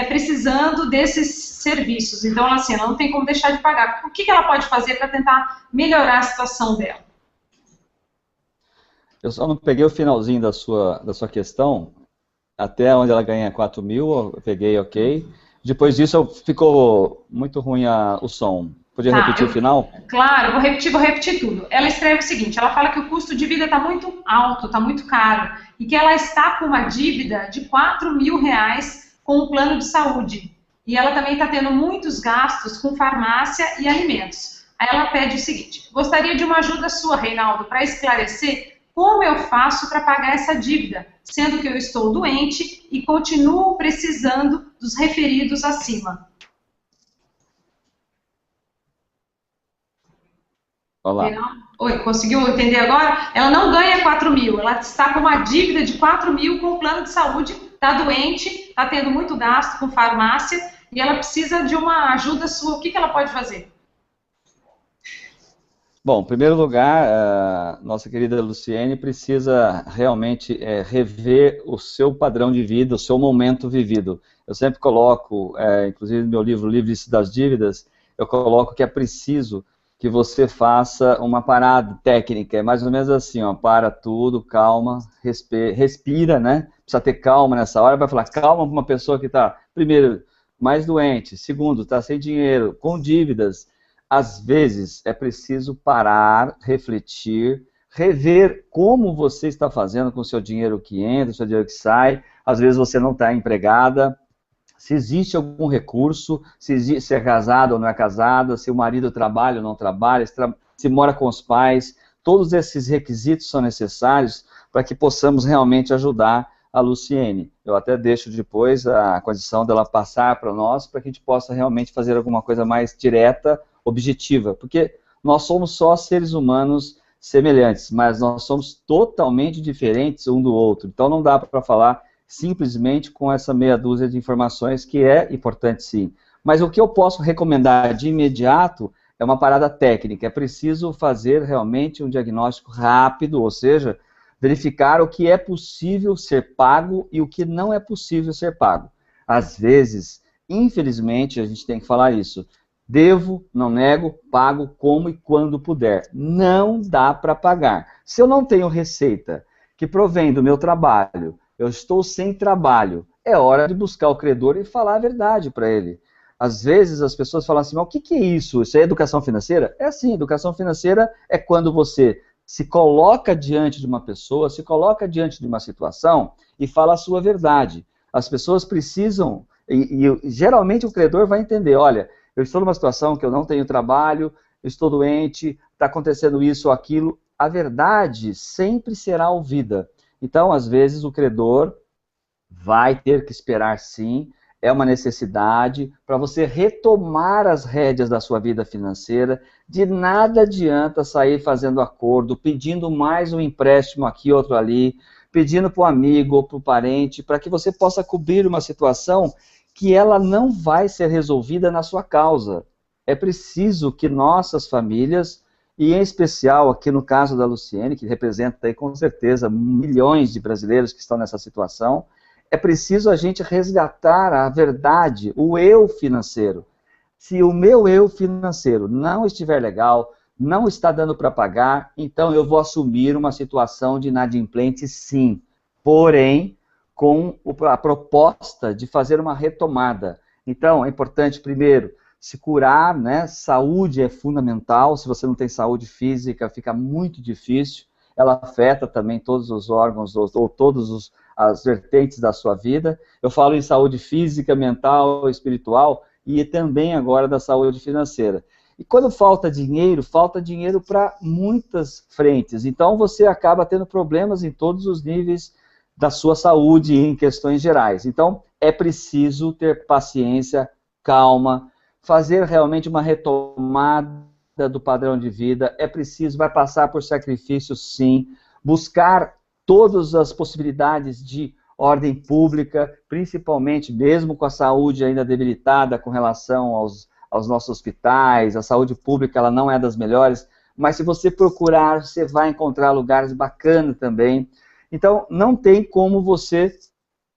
precisando desses serviços. Então, assim, ela não tem como deixar de pagar. O que ela pode fazer para tentar melhorar a situação dela? Eu só não peguei o finalzinho da sua questão, até onde ela ganha 4.000, eu peguei ok. Depois disso ficou muito ruim o som. Podia repetir o final? Claro, vou repetir tudo. Ela escreve o seguinte, ela fala que o custo de vida está muito alto, está muito caro, e que ela está com uma dívida de R$4.000 com o plano de saúde. E ela também está tendo muitos gastos com farmácia e alimentos. Aí ela pede o seguinte, gostaria de uma ajuda sua, Reinaldo, para esclarecer como eu faço para pagar essa dívida, sendo que eu estou doente e continuo precisando dos referidos acima. Olá. Oi, conseguiu entender agora? Ela não ganha 4.000, ela está com uma dívida de 4.000 com o plano de saúde, está doente, está tendo muito gasto com farmácia e ela precisa de uma ajuda sua. O que ela pode fazer? Bom, em primeiro lugar, nossa querida Luciene precisa realmente rever o seu padrão de vida, o seu momento vivido. Eu sempre coloco, inclusive no meu livro Livre-se das Dívidas, eu coloco que é preciso que você faça uma parada técnica, é mais ou menos assim, ó, para tudo, calma, respira, né? Precisa ter calma nessa hora, vai falar calma para uma pessoa que está, primeiro, mais doente, segundo, está sem dinheiro, com dívidas. Às vezes é preciso parar, refletir, rever como você está fazendo com o seu dinheiro que entra, o seu dinheiro que sai. Às vezes você não está empregada, se existe algum recurso, se é casada ou não é casada, se o marido trabalha ou não trabalha, se mora com os pais. Todos esses requisitos são necessários para que possamos realmente ajudar a Luciene. Eu até deixo depois a condição dela passar para nós, para que a gente possa realmente fazer alguma coisa mais direta, objetiva, porque nós somos só seres humanos semelhantes, mas nós somos totalmente diferentes um do outro. Então não dá para falar simplesmente com essa meia dúzia de informações, que é importante sim. Mas o que eu posso recomendar de imediato é uma parada técnica. É preciso fazer realmente um diagnóstico rápido, ou seja, verificar o que é possível ser pago e o que não é possível ser pago. Às vezes, infelizmente, a gente tem que falar isso. Devo, não nego, pago como e quando puder. Não dá para pagar. Se eu não tenho receita que provém do meu trabalho, eu estou sem trabalho, é hora de buscar o credor e falar a verdade para ele. Às vezes as pessoas falam assim, mas o que é isso? Isso é educação financeira? É assim, educação financeira é quando você se coloca diante de uma pessoa, se coloca diante de uma situação e fala a sua verdade. As pessoas precisam, e geralmente o credor vai entender, olha, eu estou numa situação que eu não tenho trabalho, estou doente, está acontecendo isso ou aquilo. A verdade sempre será ouvida. Então, às vezes, o credor vai ter que esperar sim, é uma necessidade para você retomar as rédeas da sua vida financeira. De nada adianta sair fazendo acordo, pedindo mais um empréstimo aqui, outro ali, pedindo para o amigo ou para o parente, para que você possa cobrir uma situação que ela não vai ser resolvida na sua causa. É preciso que nossas famílias, e em especial aqui no caso da Luciene, que representa aí, com certeza milhões de brasileiros que estão nessa situação, é preciso a gente resgatar a verdade, o eu financeiro. Se o meu eu financeiro não estiver legal, não está dando para pagar, então eu vou assumir uma situação de inadimplente sim. Porém, com a proposta de fazer uma retomada. Então, é importante, primeiro, se curar, né? Saúde é fundamental. Se você não tem saúde física, fica muito difícil. Ela afeta também todos os órgãos ou todas as vertentes da sua vida. Eu falo em saúde física, mental, espiritual e também agora da saúde financeira. E quando falta dinheiro para muitas frentes. Então você acaba tendo problemas em todos os níveis da sua saúde e em questões gerais. Então é preciso ter paciência, calma, fazer realmente uma retomada do padrão de vida. É preciso, vai passar por sacrifício sim, buscar todas as possibilidades de ordem pública, principalmente mesmo com a saúde ainda debilitada com relação aos nossos hospitais. A saúde pública ela não é das melhores, mas se você procurar, você vai encontrar lugares bacanas também. Então, não tem como você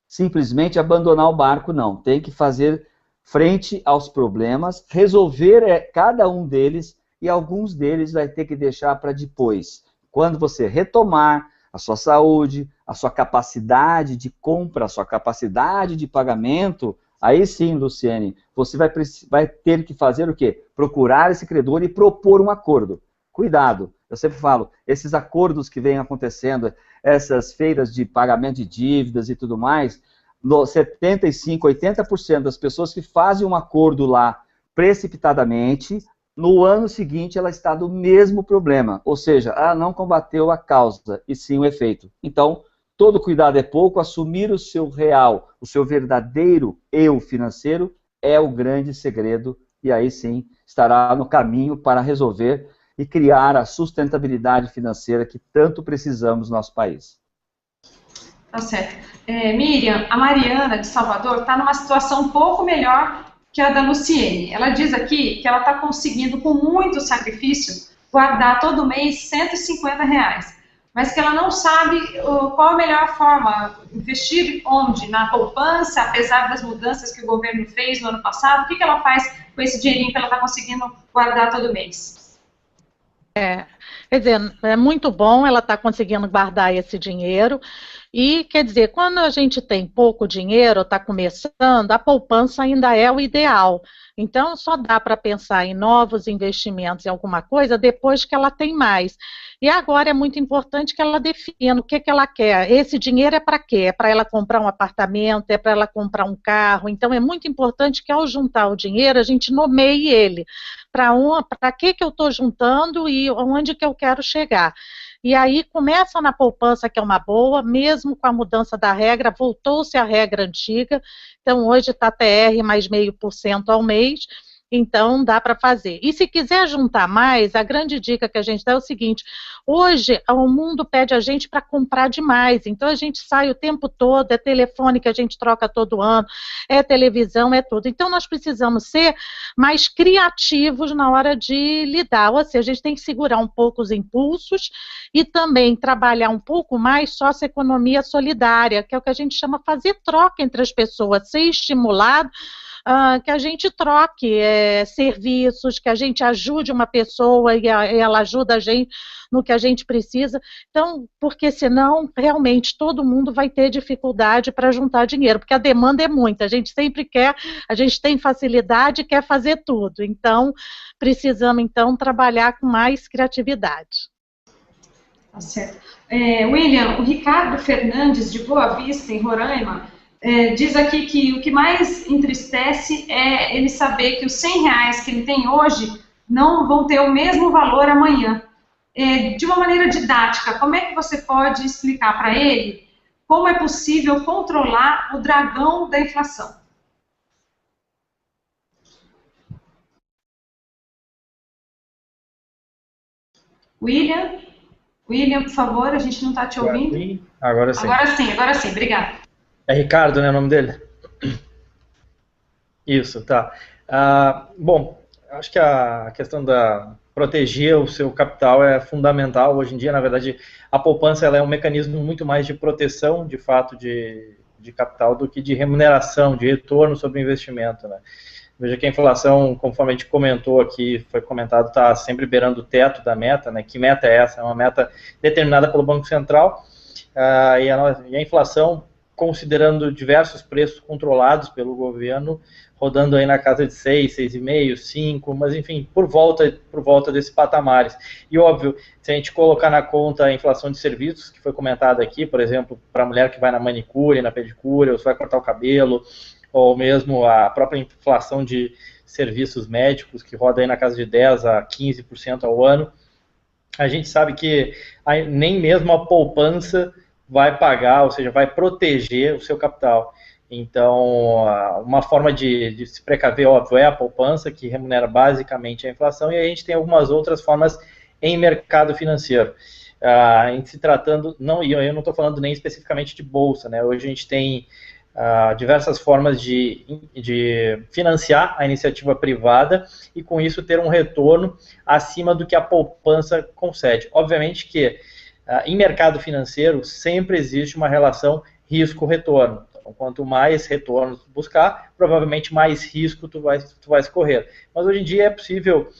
simplesmente abandonar o barco, não. Tem que fazer frente aos problemas, resolver cada um deles, e alguns deles vai ter que deixar para depois. Quando você retomar a sua saúde, a sua capacidade de compra, a sua capacidade de pagamento, aí sim, Luciene, você vai ter que fazer o quê? Procurar esse credor e propor um acordo. Cuidado, eu sempre falo, esses acordos que vêm acontecendo, essas feiras de pagamento de dívidas e tudo mais, 75%, 80% das pessoas que fazem um acordo lá precipitadamente, no ano seguinte ela está do mesmo problema, ou seja, ela não combateu a causa, e sim o efeito. Então, todo cuidado é pouco, assumir o seu real, o seu verdadeiro eu financeiro é o grande segredo, e aí sim estará no caminho para resolver e criar a sustentabilidade financeira que tanto precisamos no nosso país. Tá certo. Miriam, a Mariana de Salvador está numa situação um pouco melhor que a da Luciene. Ela diz aqui que ela está conseguindo, com muito sacrifício, guardar todo mês R$150, mas que ela não sabe qual a melhor forma, investir onde? Na poupança, apesar das mudanças que o governo fez no ano passado, o que ela faz com esse dinheirinho que ela está conseguindo guardar todo mês? Quer dizer, é muito bom ela estar conseguindo guardar esse dinheiro e, quer dizer, quando a gente tem pouco dinheiro, está começando, a poupança ainda é o ideal. Então, só dá para pensar em novos investimentos em alguma coisa depois que ela tem mais. E agora é muito importante que ela defina o que ela quer. Esse dinheiro é para quê? É para ela comprar um apartamento, é para ela comprar um carro. Então, é muito importante que ao juntar o dinheiro, a gente nomeie ele. Para que eu estou juntando e onde que eu quero chegar. E aí começa na poupança, que é uma boa, mesmo com a mudança da regra, voltou-se a regra antiga, então hoje está TR mais 0,5% ao mês, então dá para fazer. E se quiser juntar mais, a grande dica que a gente dá é o seguinte, hoje o mundo pede a gente para comprar demais, então a gente sai o tempo todo, é telefone que a gente troca todo ano, é televisão, é tudo. Então nós precisamos ser mais criativos na hora de lidar, ou seja, a gente tem que segurar um pouco os impulsos e também trabalhar um pouco mais socioeconomia solidária, que é o que a gente chama fazer troca entre as pessoas, ser estimulado, que a gente troque serviços, que a gente ajude uma pessoa e ela ajuda a gente no que a gente precisa. Então, porque senão, realmente, todo mundo vai ter dificuldade para juntar dinheiro, porque a demanda é muita, a gente sempre quer, a gente tem facilidade e quer fazer tudo. Então, precisamos, então, trabalhar com mais criatividade. Tá certo. William, o Ricardo Fernandes, de Boa Vista, em Roraima, diz aqui que o que mais entristece é ele saber que os R$100 que ele tem hoje não vão ter o mesmo valor amanhã. De uma maneira didática, como é que você pode explicar para ele como é possível controlar o dragão da inflação? William, por favor, a gente não está te ouvindo. Agora sim. Agora sim, obrigada. É Ricardo, né, o nome dele? Isso, tá. Bom, acho que a questão da proteger o seu capital é fundamental. Hoje em dia, na verdade, a poupança ela é um mecanismo muito mais de proteção, de fato, de capital do que de remuneração, de retorno sobre o investimento, né? Veja que a inflação, conforme a gente comentou aqui, foi comentado, está sempre beirando o teto da meta, né? Que meta é essa? É uma meta determinada pelo Banco Central, e a inflação, considerando diversos preços controlados pelo governo, rodando aí na casa de 6, 6,5, 5, mas enfim, por volta desses patamares. E óbvio, se a gente colocar na conta a inflação de serviços, que foi comentada aqui, por exemplo, para a mulher que vai na manicure, na pedicure, ou se vai cortar o cabelo, ou mesmo a própria inflação de serviços médicos, que roda aí na casa de 10% a 15% ao ano, a gente sabe que nem mesmo a poupança vai pagar, ou seja, vai proteger o seu capital. Então, uma forma de se precaver, óbvio, é a poupança, que remunera basicamente a inflação, e a gente tem algumas outras formas em mercado financeiro. Em se tratando, eu não estou falando nem especificamente de bolsa, né? Hoje a gente tem diversas formas de financiar a iniciativa privada e com isso ter um retorno acima do que a poupança concede. Obviamente que em mercado financeiro sempre existe uma relação risco-retorno. Então, quanto mais retorno tu buscar, provavelmente mais risco tu vais correr. Mas hoje em dia é possível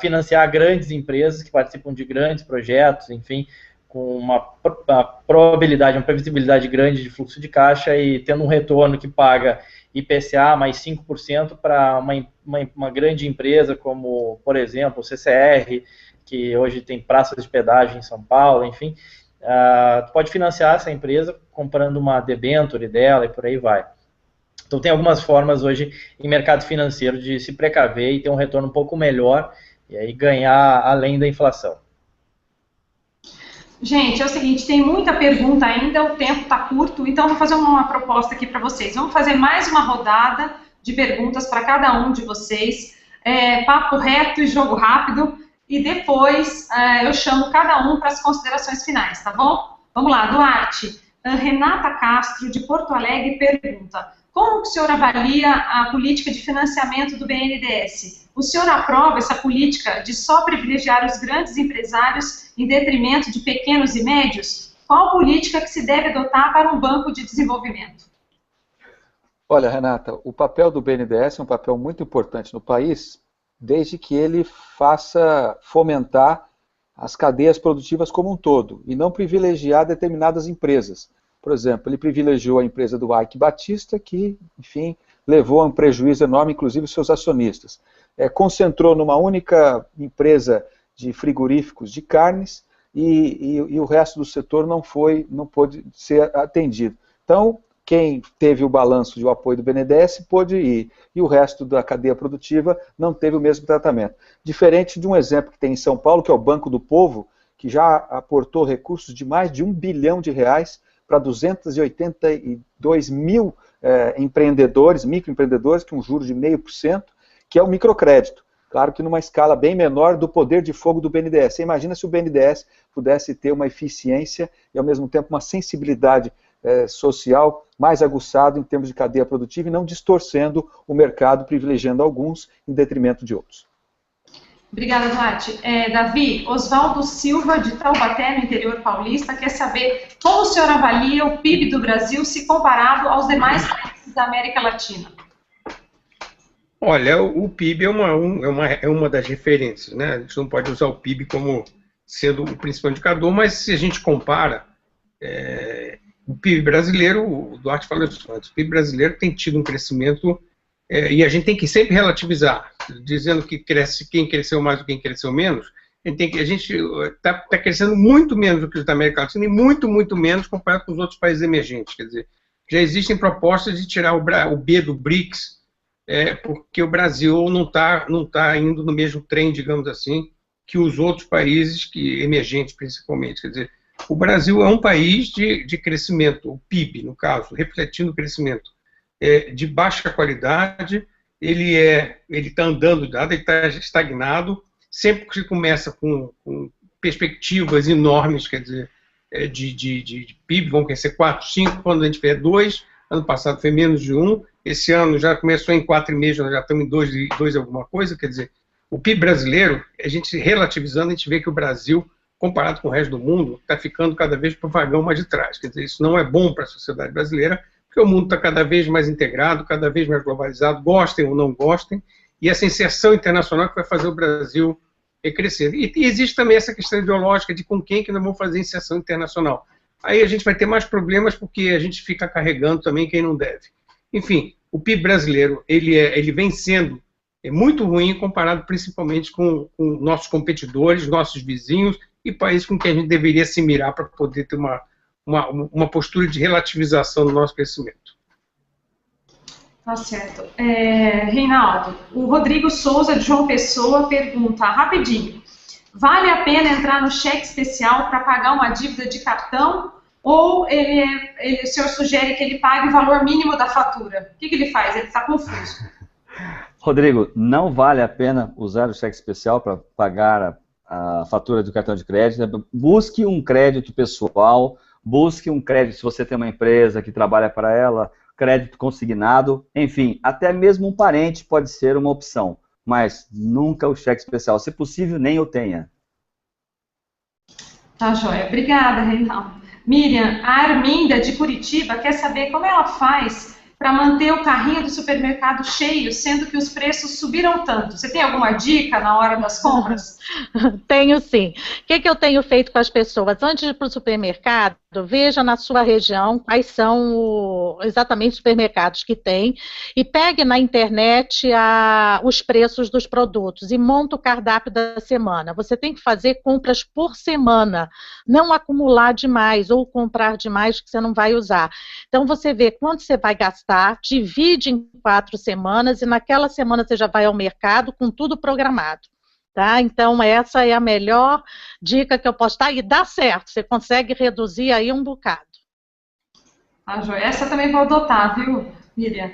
financiar grandes empresas que participam de grandes projetos, enfim, com uma probabilidade, uma previsibilidade grande de fluxo de caixa e tendo um retorno que paga IPCA mais 5% para uma grande empresa como, por exemplo, o CCR, que hoje tem praças de pedágio em São Paulo, enfim, tu pode financiar essa empresa comprando uma debênture dela e por aí vai. Então tem algumas formas hoje em mercado financeiro de se precaver e ter um retorno um pouco melhor e aí ganhar além da inflação. Gente, é o seguinte, tem muita pergunta ainda, o tempo está curto, então vou fazer uma proposta aqui para vocês. Vamos fazer mais uma rodada de perguntas para cada um de vocês, papo reto e jogo rápido, e depois eu chamo cada um para as considerações finais, tá bom? Vamos lá, Duarte. Renata Castro, de Porto Alegre, pergunta: como o senhor avalia a política de financiamento do BNDES? O senhor aprova essa política de só privilegiar os grandes empresários em detrimento de pequenos e médios? Qual política que se deve adotar para um banco de desenvolvimento? Olha, Renata, o papel do BNDES é um papel muito importante no país, desde que ele faça fomentar as cadeias produtivas como um todo, e não privilegiar determinadas empresas. Por exemplo, ele privilegiou a empresa do Ike Batista, que, enfim, levou a um prejuízo enorme, inclusive os seus acionistas. Concentrou numa única empresa de frigoríficos de carnes e o resto do setor não pôde ser atendido. Então, quem teve o balanço de apoio do BNDES pôde ir, e o resto da cadeia produtiva não teve o mesmo tratamento. Diferente de um exemplo que tem em São Paulo, que é o Banco do Povo, que já aportou recursos de mais de R$1 bilhão para 282 mil empreendedores, microempreendedores, com um juro de 0,5%, que é o microcrédito. Claro que numa escala bem menor do poder de fogo do BNDES. Você imagina se o BNDES pudesse ter uma eficiência e, ao mesmo tempo, uma sensibilidade social mais aguçada em termos de cadeia produtiva e não distorcendo o mercado, privilegiando alguns em detrimento de outros. Obrigada, Duarte. Davi, Oswaldo Silva, de Taubaté, no interior paulista, quer saber como o senhor avalia o PIB do Brasil se comparado aos demais países da América Latina. Olha, o PIB é uma das referências, né? A gente não pode usar o PIB como sendo o principal indicador, mas se a gente compara, o PIB brasileiro, o Duarte falou isso antes, o PIB brasileiro tem tido um crescimento, e a gente tem que sempre relativizar, dizendo que quem cresceu mais ou quem cresceu menos, a gente está crescendo muito menos do que os da América Latina e muito, muito menos comparado com os outros países emergentes. Quer dizer, já existem propostas de tirar o B do BRICS, porque o Brasil não tá indo no mesmo trem, digamos assim, que os outros países emergentes, principalmente. Quer dizer, o Brasil é um país de crescimento, o PIB, no caso, refletindo o crescimento, de baixa qualidade, ele está andando, ele está estagnado, sempre que se começa com perspectivas enormes, quer dizer, de PIB, vão crescer 4, 5, quando a gente vê 2, ano passado foi menos de 1, esse ano já começou em 4,5, nós já estamos em 2 alguma coisa, quer dizer, o PIB brasileiro, a gente relativizando, a gente vê que o Brasil, comparado com o resto do mundo, está ficando cada vez para o vagão mais de trás, quer dizer, isso não é bom para a sociedade brasileira, porque o mundo está cada vez mais integrado, cada vez mais globalizado, gostem ou não gostem, e essa inserção internacional que vai fazer o Brasil crescer. E existe também essa questão ideológica de com quem que nós vamos fazer inserção internacional. Aí a gente vai ter mais problemas porque a gente fica carregando também quem não deve. Enfim, o PIB brasileiro ele vem sendo muito ruim comparado principalmente com nossos competidores, nossos vizinhos e países com que a gente deveria se mirar para poder ter uma postura de relativização do nosso crescimento. Tá certo. Reinaldo, o Rodrigo Souza, de João Pessoa, pergunta rapidinho: vale a pena entrar no cheque especial para pagar uma dívida de cartão ou o senhor sugere que ele pague o valor mínimo da fatura? O que ele faz? Ele está confuso. Rodrigo, não vale a pena usar o cheque especial para pagar a fatura do cartão de crédito. Busque um crédito pessoal, busque um crédito se você tem uma empresa que trabalha para ela, crédito consignado, enfim, até mesmo um parente pode ser uma opção, mas nunca o cheque especial. Se possível, nem o tenha. Tá joia. Obrigada, Reinaldo. Miriam, a Arminda, de Curitiba, quer saber como ela faz para manter o carrinho do supermercado cheio, sendo que os preços subiram tanto. Você tem alguma dica na hora das compras? Tenho sim. O que eu tenho feito com as pessoas? Antes de ir para o supermercado, veja na sua região quais são exatamente os supermercados que tem e pegue na internet os preços dos produtos e monta o cardápio da semana. Você tem que fazer compras por semana, não acumular demais ou comprar demais que você não vai usar. Então você vê quanto você vai gastar, divide em 4 semanas e naquela semana você já vai ao mercado com tudo programado. Tá? Então essa é a melhor dica que eu posso dar e dá certo, você consegue reduzir aí um bocado. Essa também vou adotar, viu, Miriam?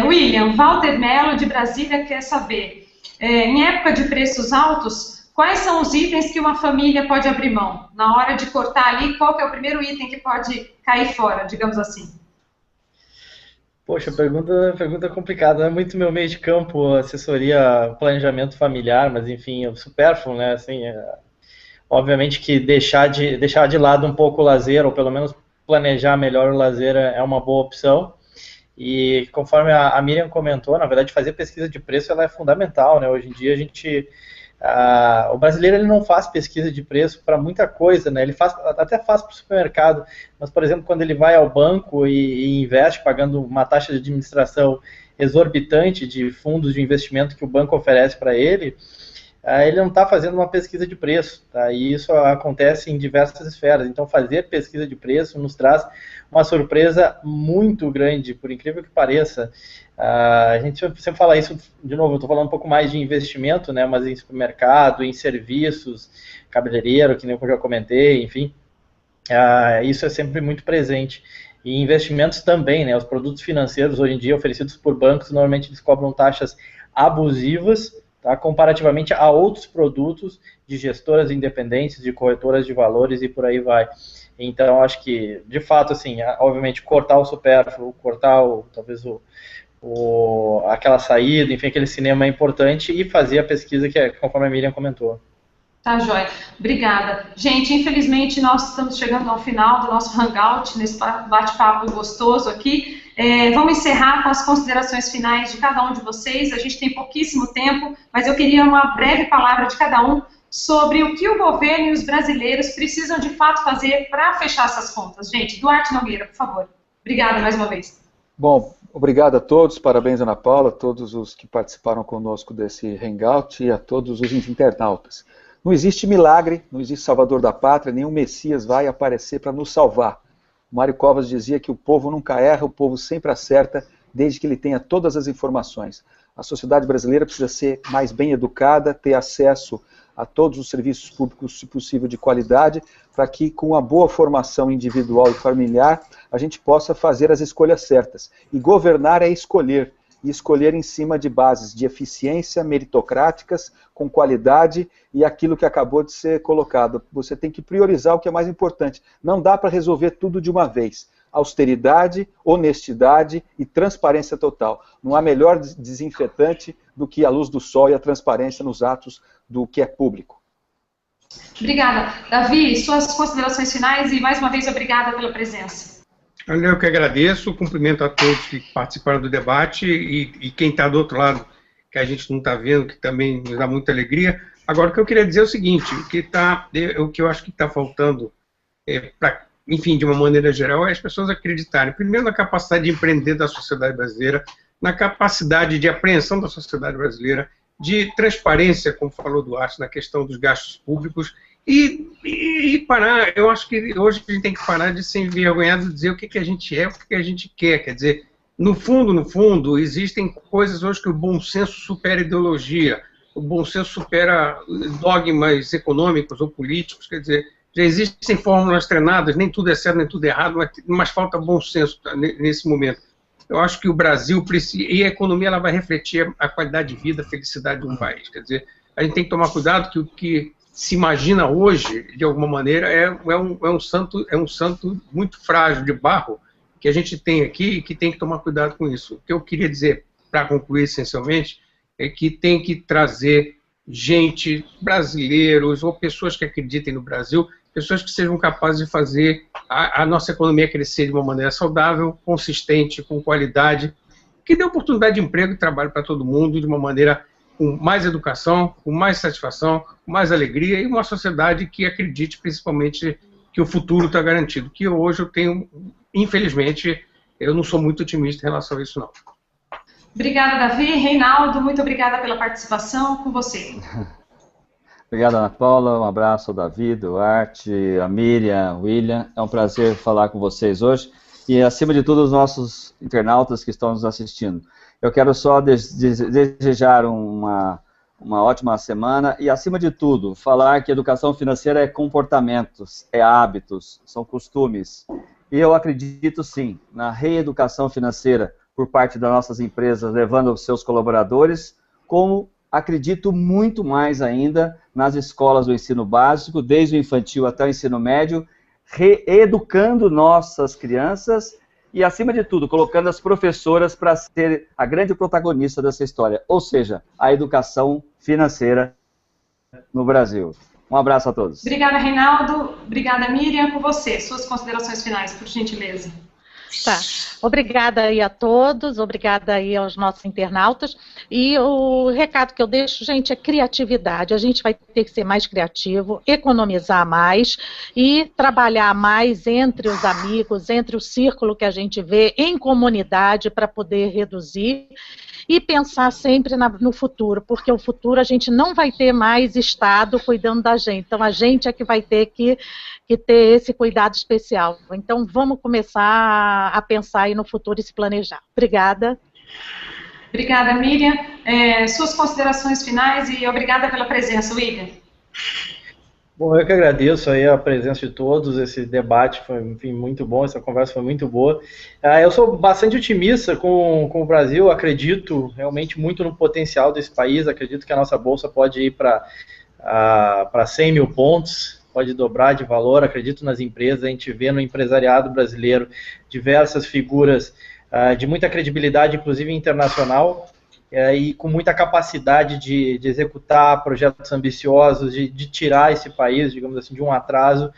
William, Walter Mello de Brasília quer saber, em época de preços altos, quais são os itens que uma família pode abrir mão? Na hora de cortar ali, qual que é o primeiro item que pode cair fora, digamos assim? Poxa, pergunta complicada, não é muito meu meio de campo, assessoria, planejamento familiar, mas enfim, é supérfluo, né, assim, obviamente que deixar de lado um pouco o lazer, ou pelo menos planejar melhor o lazer é uma boa opção, e conforme a Miriam comentou, na verdade fazer pesquisa de preço ela é fundamental, né, hoje em dia o brasileiro ele não faz pesquisa de preço para muita coisa, né? Ele até faz para o supermercado, mas, por exemplo, quando ele vai ao banco e investe pagando uma taxa de administração exorbitante de fundos de investimento que o banco oferece para ele não está fazendo uma pesquisa de preço, tá? E isso acontece em diversas esferas. Então, fazer pesquisa de preço nos traz uma surpresa muito grande, por incrível que pareça. A gente sempre fala isso, de novo, eu estou falando um pouco mais de investimento, né, mas em supermercado, em serviços, cabeleireiro, que nem eu já comentei, enfim, isso é sempre muito presente. E investimentos também, né, os produtos financeiros hoje em dia oferecidos por bancos, normalmente eles cobram taxas abusivas, tá, comparativamente a outros produtos de gestoras independentes, de corretoras de valores e por aí vai. Então, acho que, de fato, assim, obviamente, cortar o supérfluo, cortar talvez aquela saída, enfim, aquele cinema é importante e fazer a pesquisa que conforme a Miriam comentou. Tá, joia. Obrigada. Gente, infelizmente nós estamos chegando ao final do nosso hangout, nesse bate-papo gostoso aqui. Vamos encerrar com as considerações finais de cada um de vocês. A gente tem pouquíssimo tempo, mas eu queria uma breve palavra de cada um sobre o que o governo e os brasileiros precisam de fato fazer para fechar essas contas. Gente, Duarte Nogueira, por favor. Obrigada mais uma vez. Bom, obrigado a todos, parabéns Ana Paula, a todos os que participaram conosco desse hangout e a todos os internautas. Não existe milagre, não existe salvador da pátria, nenhum Messias vai aparecer para nos salvar. O Mário Covas dizia que o povo nunca erra, o povo sempre acerta desde que ele tenha todas as informações. A sociedade brasileira precisa ser mais bem educada, ter acesso a todos os serviços públicos, se possível, de qualidade, para que, com uma boa formação individual e familiar, a gente possa fazer as escolhas certas. E governar é escolher, e escolher em cima de bases de eficiência, meritocráticas, com qualidade, e aquilo que acabou de ser colocado. Você tem que priorizar o que é mais importante. Não dá para resolver tudo de uma vez. Austeridade, honestidade e transparência total. Não há melhor desinfetante do que a luz do sol e a transparência nos atos do que é público. Obrigada. Davi, suas considerações finais e, mais uma vez, obrigada pela presença. Eu que agradeço, cumprimento a todos que participaram do debate e quem está do outro lado, que a gente não está vendo, que também nos dá muita alegria. Agora, o que eu queria dizer é o seguinte, o que eu acho que está faltando, enfim, de uma maneira geral, é as pessoas acreditarem, primeiro, na capacidade de empreender da sociedade brasileira, na capacidade de apreensão da sociedade brasileira, de transparência, como falou Duarte, na questão dos gastos públicos, e parar, eu acho que hoje a gente tem que parar de ser envergonhado de dizer o que a gente é, o que a gente quer dizer, no fundo, existem coisas hoje que o bom senso supera a ideologia, o bom senso supera dogmas econômicos ou políticos, quer dizer, já existem fórmulas treinadas, nem tudo é certo, nem tudo é errado, mas falta bom senso nesse momento. Eu acho que o Brasil precisa, e a economia ela vai refletir a qualidade de vida, a felicidade de um país. Quer dizer, a gente tem que tomar cuidado que o que se imagina hoje, de alguma maneira, é um santo muito frágil, de barro, que a gente tem aqui e que tem que tomar cuidado com isso. O que eu queria dizer, para concluir essencialmente, é que tem que trazer gente, brasileiros ou pessoas que acreditem no Brasil, pessoas que sejam capazes de fazer a nossa economia crescer de uma maneira saudável, consistente, com qualidade, que dê oportunidade de emprego e trabalho para todo mundo, de uma maneira com mais educação, com mais satisfação, com mais alegria, e uma sociedade que acredite principalmente que o futuro está garantido, que hoje eu tenho, infelizmente, eu não sou muito otimista em relação a isso não. Obrigada, Davi. Reinaldo, muito obrigada pela participação. Com você. Obrigado, Ana Paula. Um abraço ao Davi, Duarte, a Miriam, William. É um prazer falar com vocês hoje. E, acima de tudo, os nossos internautas que estão nos assistindo. Eu quero só desejar uma ótima semana e, acima de tudo, falar que educação financeira é comportamentos, é hábitos, são costumes. E eu acredito, sim, na reeducação financeira por parte das nossas empresas, levando os seus colaboradores, como acredito muito mais ainda nas escolas do ensino básico, desde o infantil até o ensino médio, reeducando nossas crianças e, acima de tudo, colocando as professoras para ser a grande protagonista dessa história, ou seja, a educação financeira no Brasil. Um abraço a todos. Obrigada, Reinaldo. Obrigada, Miriam. Com você, suas considerações finais, por gentileza. Tá, obrigada aí a todos, obrigada aí aos nossos internautas, e o recado que eu deixo, gente, é criatividade. A gente vai ter que ser mais criativo, economizar mais e trabalhar mais entre os amigos, entre o círculo que a gente vê, em comunidade, para poder reduzir e pensar sempre no futuro, porque o futuro a gente não vai ter mais Estado cuidando da gente, então a gente é que vai ter que ter esse cuidado especial. Então vamos começar a pensar aí no futuro e se planejar. Obrigada. Obrigada, Miriam. Suas considerações finais e obrigada pela presença, William. Bom, eu que agradeço aí a presença de todos, esse debate foi, enfim, muito bom, essa conversa foi muito boa. Eu sou bastante otimista com o Brasil, acredito realmente muito no potencial desse país, acredito que a nossa bolsa pode ir para 100 mil pontos, pode dobrar de valor, acredito nas empresas, a gente vê no empresariado brasileiro diversas figuras de muita credibilidade, inclusive internacional, e com muita capacidade de executar projetos ambiciosos, de tirar esse país, digamos assim, de um atraso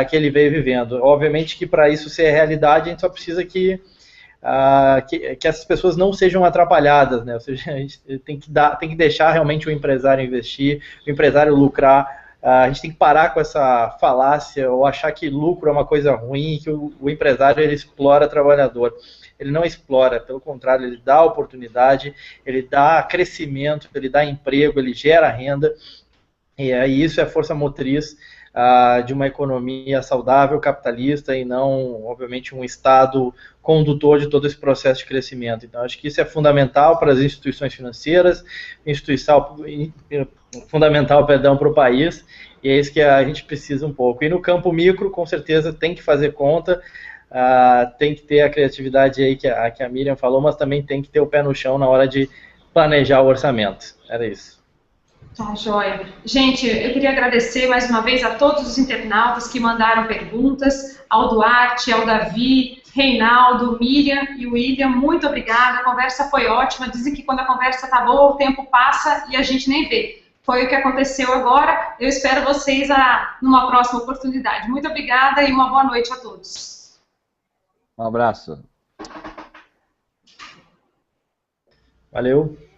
que ele veio vivendo. Obviamente que para isso ser realidade, a gente só precisa que essas pessoas não sejam atrapalhadas, né? Ou seja, a gente tem que deixar realmente o empresário investir, o empresário lucrar. A gente tem que parar com essa falácia ou achar que lucro é uma coisa ruim, que o empresário ele explora o trabalhador. Ele não explora, pelo contrário, ele dá oportunidade, ele dá crescimento, ele dá emprego, ele gera renda, e isso é força motriz de uma economia saudável, capitalista, e não, obviamente, um Estado condutor de todo esse processo de crescimento. Então, acho que isso é fundamental para as instituições financeiras, fundamental, perdão, para o país, e é isso que a gente precisa um pouco. E no campo micro, com certeza, tem que fazer conta, tem que ter a criatividade aí que a Miriam falou, mas também tem que ter o pé no chão na hora de planejar o orçamento. Era isso. Tá, joia. Gente, eu queria agradecer mais uma vez a todos os internautas que mandaram perguntas, ao Duarte, ao Davi, Reinaldo, Miriam e William, muito obrigada, a conversa foi ótima, dizem que quando a conversa tá boa, o tempo passa e a gente nem vê. Foi o que aconteceu agora, eu espero vocês numa próxima oportunidade. Muito obrigada e uma boa noite a todos. Um abraço. Valeu.